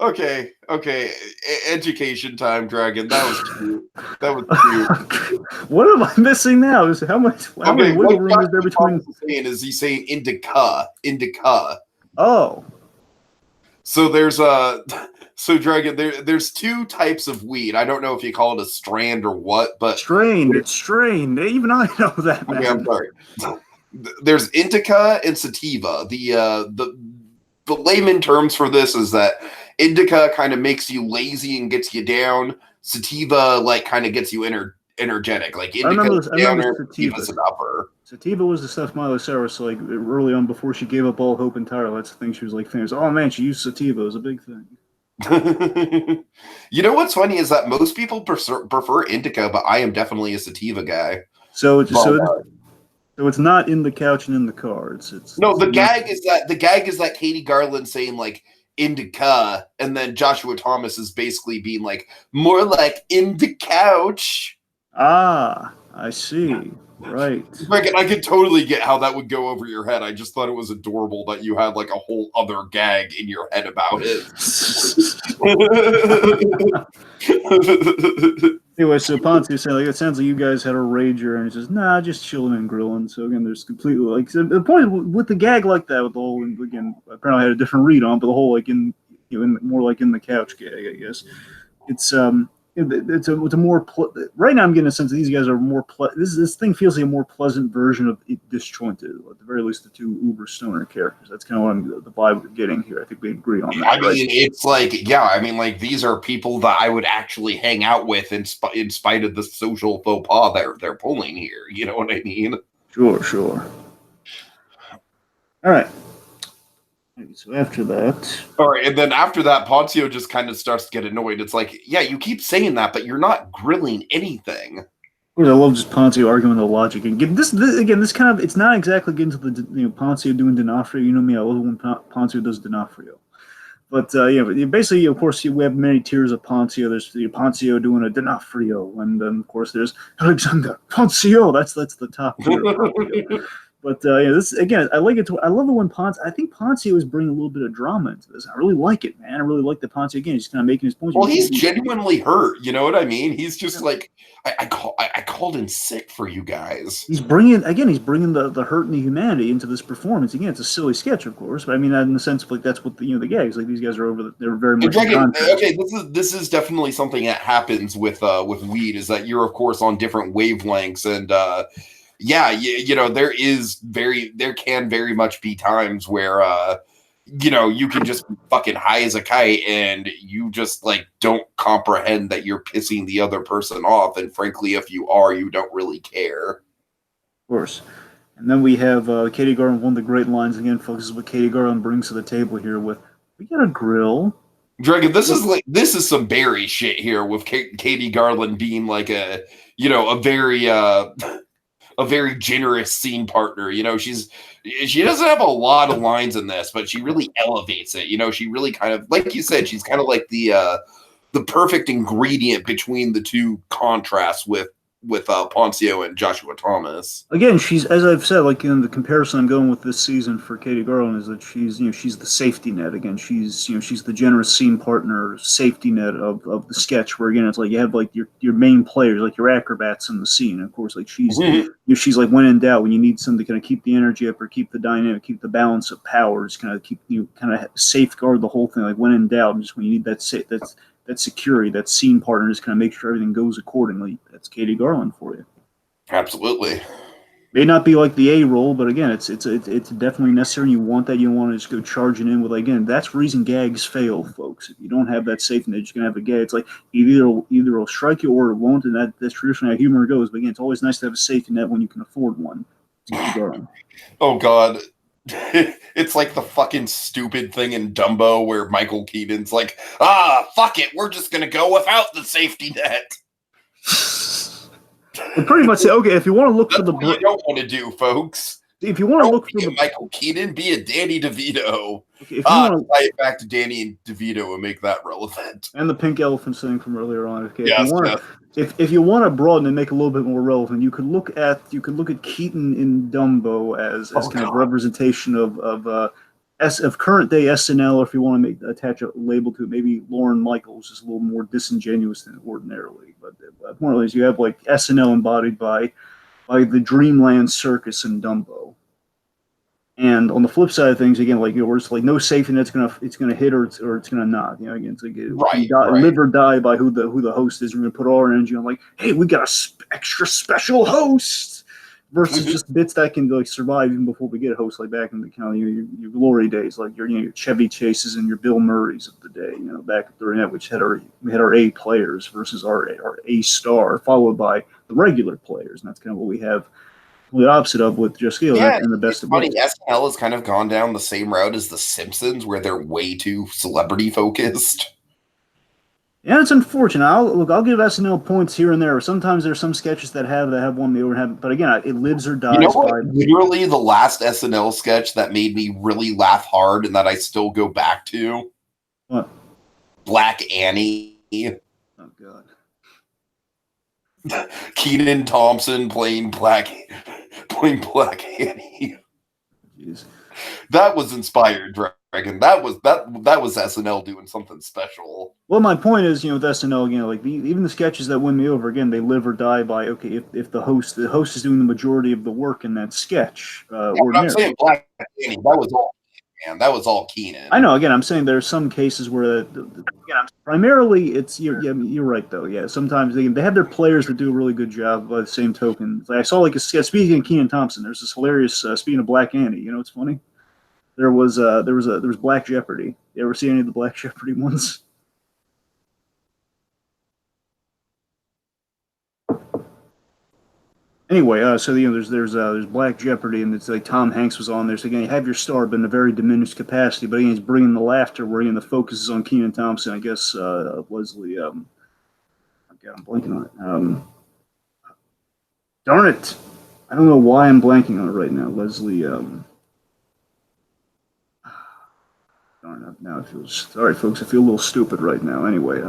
Okay. Education time, Dragon. That was cute. What am I missing now? How many wiggle room is there between? He's saying indica? Oh. So there's Dragon. There's two types of weed. I don't know if you call it a strand or what, but strained. It's strained. Even I know that. Man. Okay, I'm sorry. There's indica and sativa. The layman terms for this is that indica kind of makes you lazy and gets you down. Sativa kind of gets you energetic. Like indica's downer, sativa's an upper. Sativa was the stuff Miley Cyrus early on before she gave up all hope entirely. That's the thing she was famous. Oh man, she used sativa. It was a big thing. You know what's funny is that most people prefer indica, but I am definitely a sativa guy. So it's not in the couch and in the car. The gag is that Katie Garland saying indica, and then Joshua Thomas is basically being more like in the couch. Ah, I see. Right. I could totally get how that would go over your head. I just thought it was adorable that you had a whole other gag in your head about it. Anyway, so Ponce is saying it sounds like you guys had a rager, and he says, "Nah, just chilling and grilling." So again, there's completely the point with the gag like that, with the whole apparently I had a different read on, but the whole more like in the couch gag, I guess. It's a more right now. I'm getting a sense that these guys are more. This thing feels like a more pleasant version of Disjointed. At the very least, the two uber stoner characters. That's kind of the vibe we're getting here. I think we agree on that. I mean, it's these are people that I would actually hang out with in spite of the social faux pas they're pulling here. You know what I mean? Sure. All right. So after that, all right, and then after that, Poncio just kind of starts to get annoyed. It's yeah, you keep saying that, but you're not grilling anything. I love just Poncio arguing the logic and this kind of it's not exactly getting to the Poncio doing D'Onofrio. You know me, I love when Poncio does D'Onofrio. But basically, of course, we have many tiers of Poncio. There's Poncio doing a D'Onofrio, and then of course there's Alexander Poncio. That's the top tier of Poncio. But this again, I like it. I love it when I think Poncio is bringing a little bit of drama into this. I really like it, man. I really like the Poncio again. He's kind of making his points. Well, he's genuinely hurt. You know what I mean? He's just I called in sick for you guys. He's bringing the hurt and the humanity into this performance. Again, it's a silly sketch, of course, but I mean in the sense of that's what the gags. These guys are they're very much. Okay, this is definitely something that happens with weed. Is that you're of course on different wavelengths and. Yeah, there can very much be times where, you can just be fucking high as a kite and you just don't comprehend that you're pissing the other person off. And frankly, if you are, you don't really care. Of course. And then we have Katie Garland, one of the great lines again, focuses what Katie Garland brings to the table here with, we got a grill. Dragon, this is some Barry shit here with Katie Garland being like a very generous scene partner. She doesn't have a lot of lines in this, but she really elevates it. She really kind of, like you said, she's kind of like the perfect ingredient between the two contrasts with Poncio and Joshua Thomas. Again, she's, as I've said, like the comparison I'm going with this season for Katie Garland is that she's the safety net. Again, she's the generous scene partner, safety net of the sketch. Where again, it's like you have like your main players, like your acrobats in the scene. And of course, like she's like when in doubt, when you need something to kind of keep the energy up or keep the dynamic, keep the balance of powers, kind of keep kind of safeguard the whole thing. Like when in doubt, and just when you need that security, that scene partner, just kind of make sure everything goes accordingly. That's Katie Garland for you. Absolutely. May not be like the A role, but again, it's definitely necessary. And you want that. You don't want to just go charging in with, again, that's reason gags fail, folks. If you don't have that safety net, you're just gonna have a gag. It's like either it'll strike you or it won't, and that's traditionally how humor goes. But again, it's always nice to have a safety net when you can afford one. Oh God. It's like the fucking stupid thing in Dumbo where Michael Keaton's like, fuck it, we're just gonna go without the safety net. But pretty much say, okay, if you want to look for the what you don't want to do, folks. If you want to look for the Michael Keaton, be a Danny DeVito. Okay, if you want to tie it back to Danny and DeVito and make that relevant. And the pink elephant thing from earlier on. Okay, yes, if you want to broaden and make it a little bit more relevant, you could look at Keaton in Dumbo as kind of representation of current day SNL, or if you want to attach a label to it, maybe Lorne Michaels is a little more disingenuous than ordinarily. But more or less, you have like SNL embodied by the Dreamland Circus in Dumbo. And on the flip side of things, again, like where it's like no safety net, it's gonna hit or it's gonna not. Again, it's like live or die by who the host is. We're gonna put all our energy on like, hey, we got a extra special host, versus just bits that can like survive even before we get a host, like back in the kind of your glory days, like your Chevy Chases and your Bill Murrays of the day. Back during that, which we had our A players versus our A star, followed by the regular players, and that's kind of what we have. The opposite of with Just Giggle It and the best of both. SNL has kind of gone down the same route as The Simpsons, where they're way too celebrity focused. Yeah, it's unfortunate. I'll give SNL points here and there. Sometimes there's some sketches that have won me over, but again, it lives or dies. Literally, the last SNL sketch that made me really laugh hard and that I still go back to. What? Black Annie. Oh God. Kenan Thompson playing Black Annie. Jeez. That was inspired, Dragon. That was SNL doing something special. Well, my point is, with SNL, like even the sketches that win me over, again, they live or die by if the host is doing the majority of the work in that sketch. I'm saying Black Annie. That was all. Man, that was all Kenan. I know. Again, I'm saying there are some cases where, primarily, it's you're right though. Yeah, sometimes they have their players that do a really good job. By the same token, I saw like a sketch. Speaking of Kenan Thompson, there's this hilarious. Speaking of Black Annie, it's funny. There was Black Jeopardy. You ever see any of the Black Jeopardy ones? Anyway, so there's Black Jeopardy, and it's like Tom Hanks was on there. So again, you have your star, but in a very diminished capacity. But again, he's bringing the laughter, where the focus is on Kenan Thompson. I guess Leslie. I'm blanking on it. Darn it! I don't know why I'm blanking on it right now. Leslie. Darn it! Now it feels. Sorry, folks. I feel a little stupid right now. Anyway,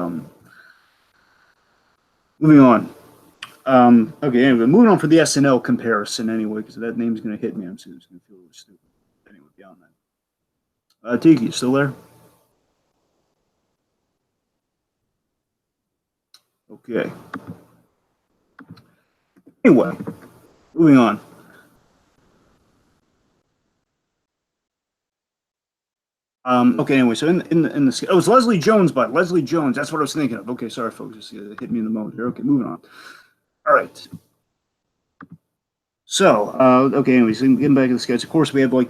moving on. Okay, anyway, moving on for the SNL comparison anyway, because that name's going to hit me. I'm just going to feel really stupid. Anyway, beyond that. Tiki, you still there? Okay. Anyway, moving on. Okay, anyway, so in the it was Leslie Jones, but Leslie Jones, that's what I was thinking of. Okay, sorry, folks, just hit me in the moment here. Okay, moving on. All right. So, okay, anyways, getting back to the sketch, of course, we have, we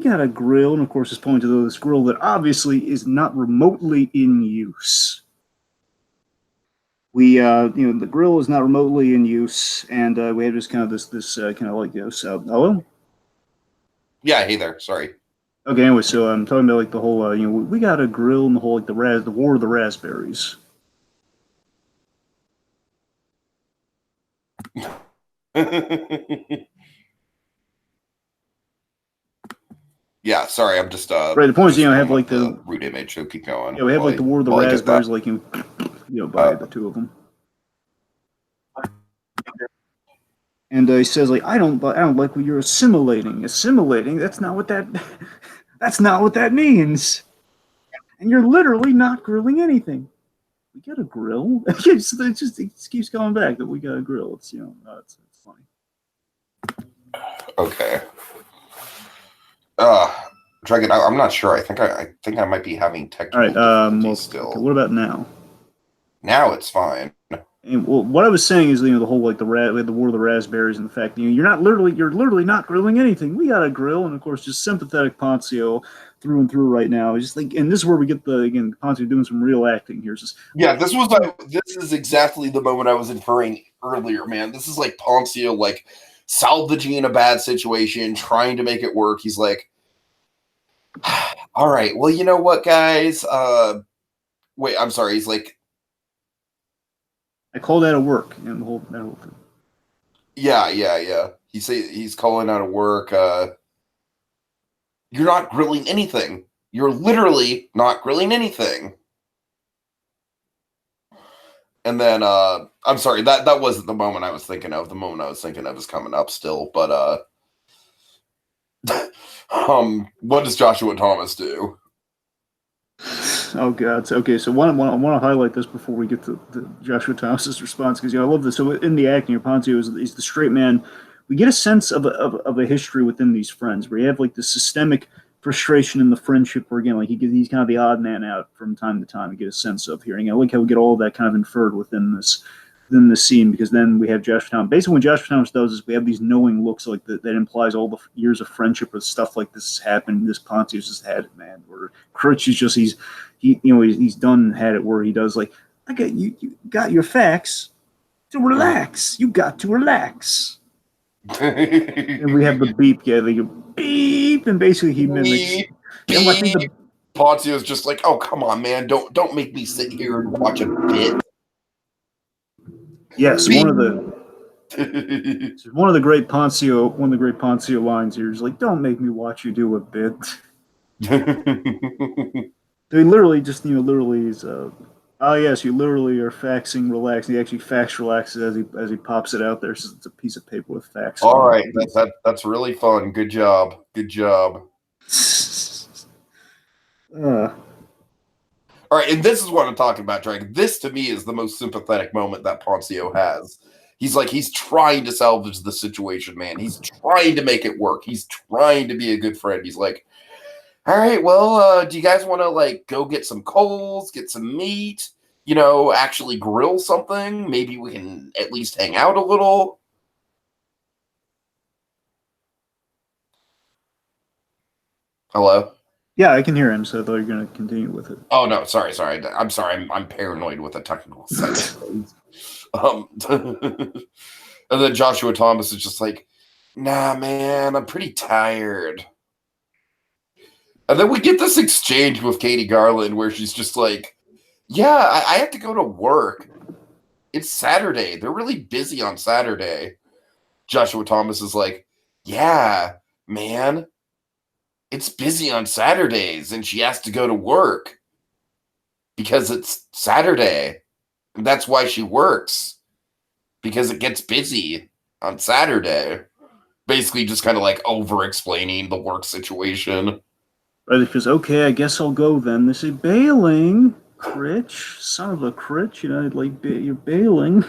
got a grill, and of course, it's pointing to this grill that obviously is not remotely in use. We, the grill is not remotely in use, and we have just kind of this kind of hello? Yeah, hey there. Sorry. Okay, anyway, so I'm talking about like the whole, we got a grill and the whole like the war of the raspberries. Yeah, sorry, I'm just Right, the point is, just have going like with the root image, so keep going. we have like the war of the while I get that. raspberries, like by the two of them. And he says like, I don't like what you're assimilating. Assimilating? That's not what that that's not what that means. And you're literally not grilling anything. We got a grill. it just keeps going back that we got a grill. It's it's funny. Okay. Dragon, I'm not sure. I think I might be having technical difficulties still. Okay, what about now? Now it's fine. And, well, what I was saying is, the whole like the war of the raspberries, and the fact that you're literally not grilling anything. We got a grill, and of course, just sympathetic Poncio through and through right now. It's just like, and this is where we get Poncio doing some real acting here. It's just, yeah, this is exactly the moment I was inferring earlier, man. This is like Poncio like salvaging a bad situation, trying to make it work. He's like, all right, well, you know what, guys? Wait, I'm sorry. He's like, I call that a work, and that whole thing. Yeah. He's calling out of work. You're not grilling anything. You're literally not grilling anything. And then I'm sorry, that wasn't the moment I was thinking of. The moment I was thinking of is coming up still, but what does Joshua Thomas do? Oh God! Okay, so I want to highlight this before we get to Joshua Thomas's response, because I love this. So in the acting, Poncio is the straight man. We get a sense of a history within these friends, where you have like the systemic frustration in the friendship, where again, like he's kind of the odd man out from time to time. You get a sense of here, and I like how we get all of that kind of inferred within this scene, because then we have Joshua Thomas. Basically, what Joshua Thomas does is we have these knowing looks like that implies all the years of friendship with stuff like this has happened. This Poncio's just had it, man. Where Critch is just he's done had it where he does like, I got you got your facts, so relax. You got to relax. And we have the beep, they go beep, and basically he mimics. And I think Poncio's just like, oh come on, man, don't make me sit here and watch a bit. Yes, one of the great Poncio lines here is like, don't make me watch you do a bit. They literally just literally is oh yes, you literally are faxing relax. He actually fax relaxes as he pops it out there. So it's a piece of paper with fax. All right, that's really fun. Good job. All right, and this is what I'm talking about, Dragon. This, to me, is the most sympathetic moment that Poncio has. He's trying to salvage the situation, man. He's trying to make it work. He's trying to be a good friend. He's like, all right, well, do you guys want to, like, go get some coals, get some meat, actually grill something? Maybe we can at least hang out a little. Hello? Yeah, I can hear him, so I thought you were going to continue with it. Oh, no, sorry. I'm sorry. I'm paranoid with the technical side of things. And then Joshua Thomas is just like, nah, man, I'm pretty tired. And then we get this exchange with Katie Garland where she's just like, yeah, I have to go to work. It's Saturday. They're really busy on Saturday. Joshua Thomas is like, yeah, man. It's busy on Saturdays, and she has to go to work because it's Saturday. And that's why she works, because it gets busy on Saturday. Basically just kind of like over-explaining the work situation. Right, because, okay, I guess I'll go then. They say, bailing, Critch, son of a Critch, you're bailing.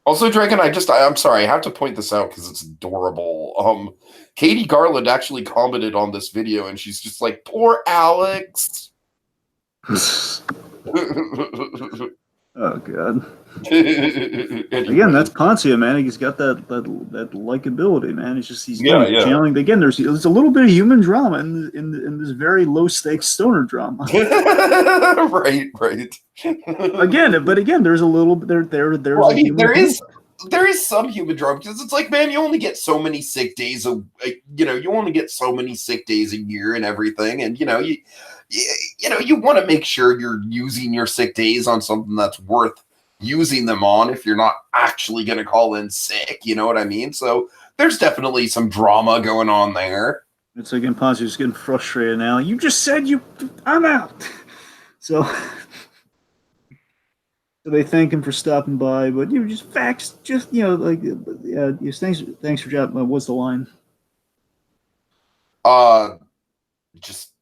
Also, Dragon, I'm sorry, I have to point this out because it's adorable. Katie Garland actually commented on this video, and she's just like, poor Alex. Oh God! Again, that's Poncio, man. He's got that likability, man. He's channeling. Again, there's a little bit of human drama in this very low stakes stoner drama. Right. Again, there's a little there. There's there is. there is some human drama because it's like, man, you only get so many sick days you only get so many sick days a year and everything, and you want to make sure you're using your sick days on something that's worth using them on if you're not actually going to call in sick, you know what I mean? So there's definitely some drama going on there. It's like Ponzio's getting frustrated now. You just said I'm out. So they thank him for stopping by, but just facts, just thanks for job. What's the line? Just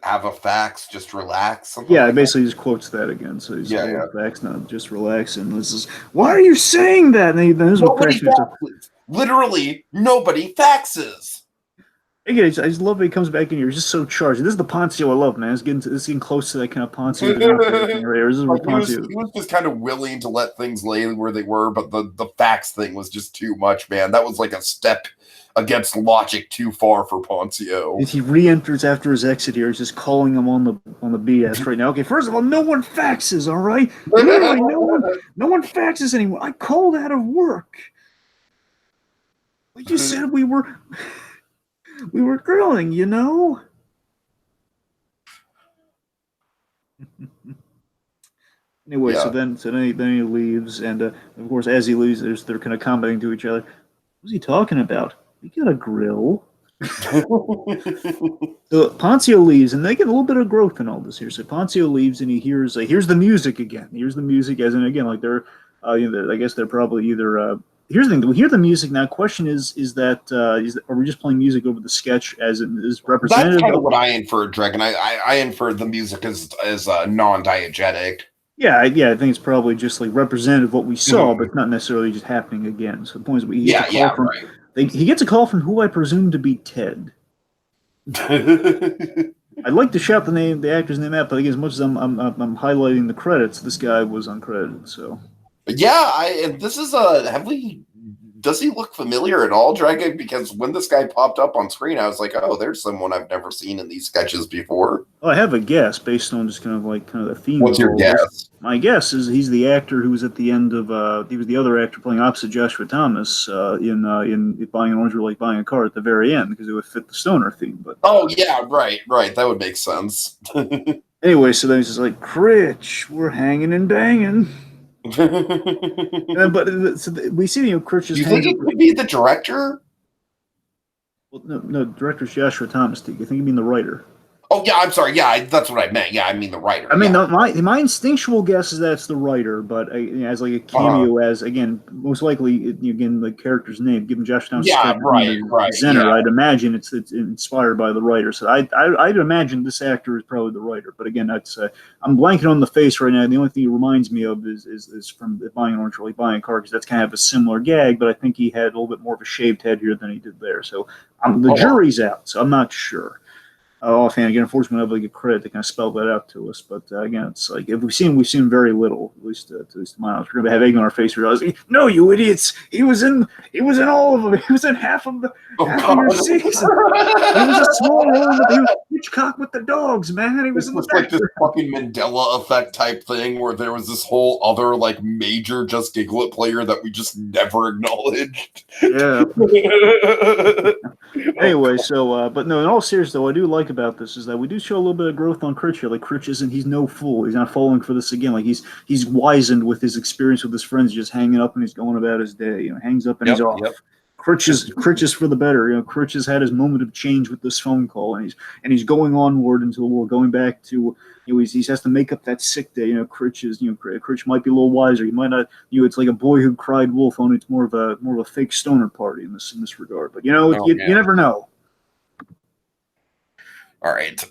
have a fax, just relax. Yeah, like basically just quotes that again. So he's facts, not just relax. And this is, why are you saying that? And then literally nobody faxes. Again, I just love that he comes back in here. He's just so charged. This is the Ponzio I love, man. It's getting close to that kind of Ponzio. He was just kind of willing to let things lay where they were, but the fax thing was just too much, man. That was like a step against logic too far for Ponzio. He re-enters after his exit here. He's just calling him on the BS right now. Okay, first of all, no one faxes, all right? Literally, no one faxes anymore. I called out of work. We just said we were grilling, you know? Anyway, so then he leaves, and of course, as he leaves, they're kind of commenting to each other. What's he talking about? We got a grill. So Ponzio leaves, and they get a little bit of growth in all this here. So Ponzio leaves, and he hears the music again. Here's the music, as in again, like they're, I guess they're probably either. Here's the thing: we hear the music now. Question is are we just playing music over the sketch as it is representative? That's kind of what I inferred, Dragon. I inferred the music as non-diegetic. Yeah, I think it's probably just like representative of what we saw, but not necessarily just happening again. So the point is, he gets a call from who I presume to be Ted. I'd like to shout the actor's name out, but again, as much as I'm highlighting the credits, this guy was uncredited. So yeah, this is does he look familiar at all, Dragon? Because when this guy popped up on screen, I was like, oh, there's someone I've never seen in these sketches before. Well, I have a guess based on just kind of the theme. What's your guess? My guess is he's the actor who was at the end of. He was the other actor playing opposite Joshua Thomas in Buying an Orange or Like Buying a Car at the very end, because it would fit the stoner theme. But yeah, right, that would make sense. Anyway, so then he's just like, Critch, we're hanging and banging. But we see Critch is. You think he could be the director? Well, no, director's Joshua Thomas. Do you think you mean the writer? Oh yeah, I'm sorry. Yeah, that's what I meant. Yeah, I mean the writer. I mean, my instinctual guess is that's the writer, but as like a cameo, as again, most likely again the character's name, given Josh Thomas. Yeah, right. Center, I'd imagine it's inspired by the writer. So I'd imagine this actor is probably the writer. But again, I'm blanking on the face right now. The only thing he reminds me of is from Buying an Orange or Like Buying a Car, because that's kind of a similar gag. But I think he had a little bit more of a shaved head here than he did there. So the jury's out. So I'm not sure. Offhand, again, unfortunately, we don't have credit to kind of spell that out to us. But again, it's like if we've seen very little, at least to my knowledge. We're gonna have egg on our face. Realizing, no, you idiots! He was in all of them. He was in half of your season. He was a small role. He was Hitchcock with the dogs, man. He was like this fucking Mandela effect type thing where there was this whole other like major Just Giggle It player that we just never acknowledged. Yeah. Anyway, so but no, in all seriousness, though, I do like about this is that we do show a little bit of growth on Critch here. Like Critch he's no fool. He's not falling for this again. Like he's wizened with his experience with his friends, just hanging up and he's going about his day. Hangs up and he's off. Yep. Critch is for the better. Critch has had his moment of change with this phone call, and he's going onward into the world, going back to he has to make up that sick day. Critch might be a little wiser. He might not. It's like a boy who cried wolf. Only it's more of a fake stoner party in this regard. But you never know. All right.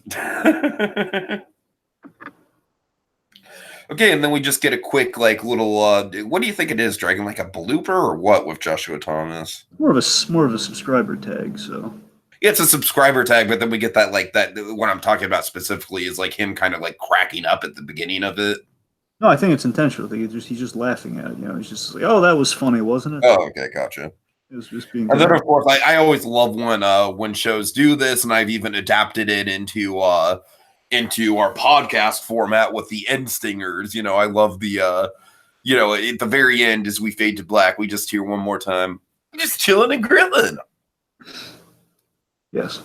Okay, and then we just get a quick little. What do you think it is, Dragon? Like a blooper or what with Joshua Thomas? More of a subscriber tag. So yeah, it's a subscriber tag, but then we get that what I'm talking about specifically is like him kind of like cracking up at the beginning of it. No, I think it's intentional. I think he's just laughing at it. He's just like, oh, that was funny, wasn't it? Oh, okay, gotcha. It was just being. And then of course, I always love when shows do this, and I've even adapted it into our podcast format with the end stingers. I love the you know, at the very end, as we fade to black, we just hear one more time, just chilling and grilling. Yes.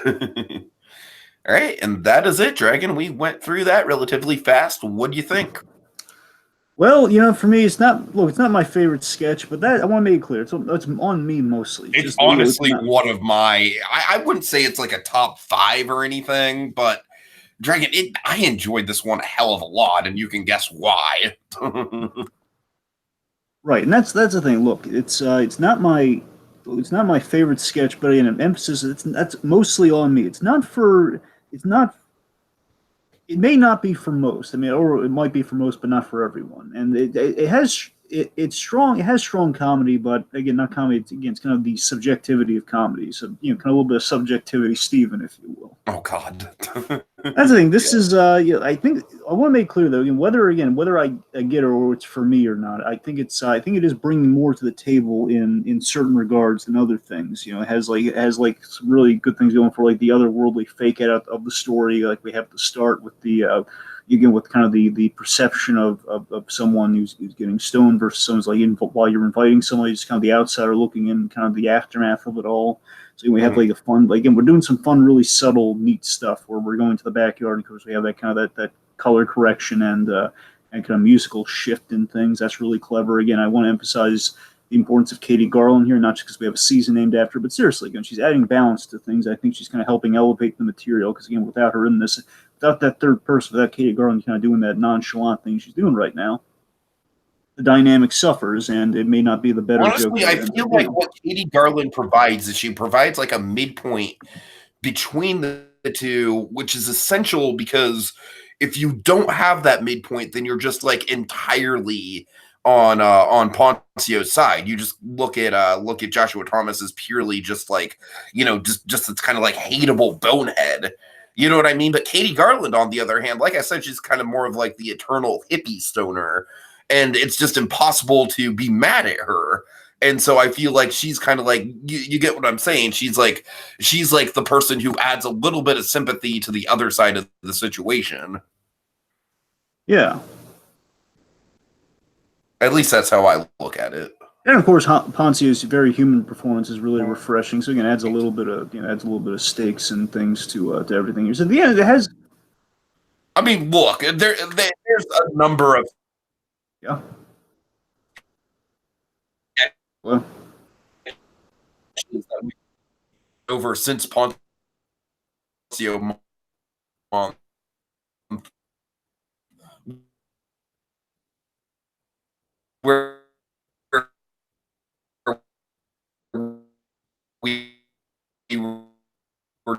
All right, and that is it, Dragon. We went through that relatively fast. What do you think? Well, you know, for me, it's not my favorite sketch, but that I want to make it clear, it's on me mostly. It's just, honestly you know, one of my. I wouldn't say it's like a top 5 or anything, but Dragon, I enjoyed this one a hell of a lot, and you can guess why. right, and that's the thing. Look, it's not my favorite sketch, but again, emphasis that's mostly on me. It's not. It may not be for most. I mean, or it might be for most, but not for everyone. And it's strong. It has strong comedy, but again, not comedy. It's kind of the subjectivity of comedy. So you know, kind of a little bit of subjectivity, Steven, if you will. Oh God. That's the thing. This is yeah. I think I want to make clear though. Whether I get it or it's for me or not. I think it is bringing more to the table in certain regards than other things. You know, it has some really good things going for like the otherworldly fake out of the story. Like we have to start with the with kind of the perception of someone who's getting stoned versus someone's like while you're inviting somebody, just kind of the outsider looking in, kind of the aftermath of it all. So we have like a fun, like, again, we're doing some fun, really subtle, neat stuff where we're going to the backyard because we have that kind of that color correction and kind of musical shift in things. That's really clever. Again, I want to emphasize the importance of Katie Garland here, not just because we have a season named after her, but seriously, again, she's adding balance to things. I think she's kind of helping elevate the material because, again, without her in this, without that third person, without Katie Garland kind of doing that nonchalant thing she's doing right now, the dynamic suffers, and it may not be the better Honestly, joke. I feel like what Katie Garland provides is she provides like a midpoint between the two, which is essential because if you don't have that midpoint, then you're just like entirely on Poncio's side. You just look at Joshua Thomas as purely just like, you know, just it's kind of like hateable bonehead. You know what I mean? But Katie Garland, on the other hand, like I said, she's kind of more of like the eternal hippie stoner. And it's just impossible to be mad at her. And so I feel like she's kind of like, you get what I'm saying? She's like the person who adds a little bit of sympathy to the other side of the situation. Yeah. At least that's how I look at it. And of course, Poncio's very human performance is really refreshing. So again, adds a little bit of stakes and things to everything. So yeah, it has. I mean, look, there's a number of. Yeah. Well, over since Poncio month, where we were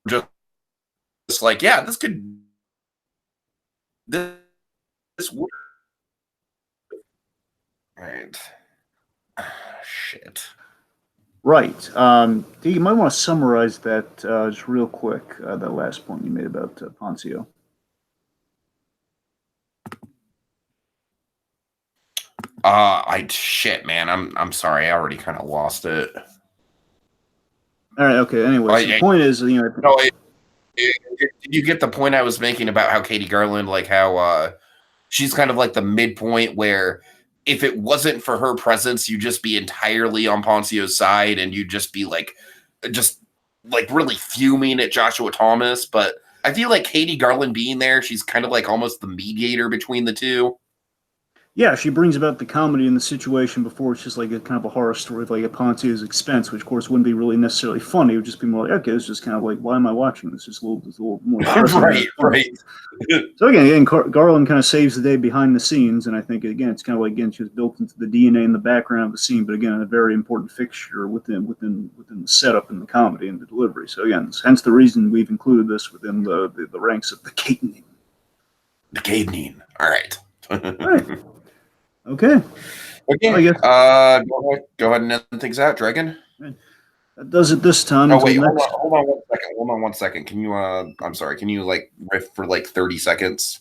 just like, yeah, this would. Right. Shit. right. You might want to summarize that just real quick. That last point you made about Poncio. Shit, man. I'm sorry. I already kind of lost it. All right. Okay. Anyway, the point is, you know. No, did you get the point I was making about how Katie Garland, like how she's kind of like the midpoint where if it wasn't for her presence, you'd just be entirely on Poncio's side and you'd just be like really fuming at Joshua Thomas. But I feel like Katie Garland being there, she's kind of like almost the mediator between the two. Yeah, she brings about the comedy in the situation before it's just like a kind of a horror story of like at Poncio's expense, which of course wouldn't be really necessarily funny. It would just be more like, okay, it's just kind of like, why am I watching this? It's a little more right. So again, Garland kind of saves the day behind the scenes, and I think again it's kind of like she was built into the DNA in the background of the scene, but again a very important fixture within the setup and the comedy and the delivery. So again, hence the reason we've included this within the ranks of the Kate-Ening. The Kate-Ening. All right. Right. Okay. Okay. Well, I guess, go ahead and end things out, Dragon. That does it this time. Oh wait, hold on one second. Can you I'm sorry, can you like riff for like 30 seconds?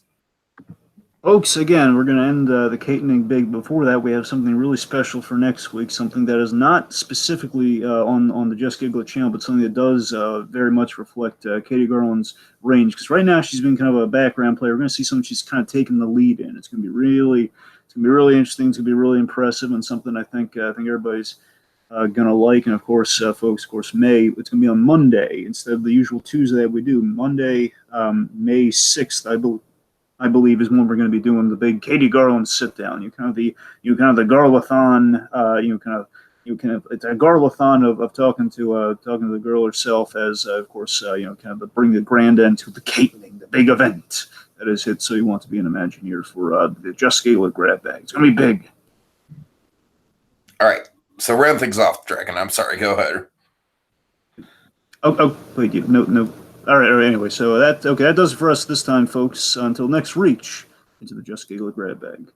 Folks, again, we're going to end the Kate-Ening big. Before that, we have something really special for next week, something that is not specifically on the Just Giggle It channel, but something that does very much reflect Katie Garland's range. Because right now she's been kind of a background player. We're going to see something she's kind of taken the lead in. It's going to be really interesting. It's going to be really impressive, and something I think everybody's gonna like. And of course, folks, it's going to be on Monday instead of the usual Tuesday that we do. Monday, May 6th, I believe, is when we're going to be doing the big Katie Garland sit down. You kind of the Garlathon. It's a Garlathon of talking to the girl herself, as of course kind of bring the grand end to the Kate-Ening, the big event that is hit. So you want to be an Imagineer for the Just Giggle It grab bag. It's going to be big. All right, so round things off, Dragon. I'm sorry. Go ahead. Oh, wait, no. All right. Anyway, so that does it for us this time, folks. Until next reach into the Just Giggle It grab bag.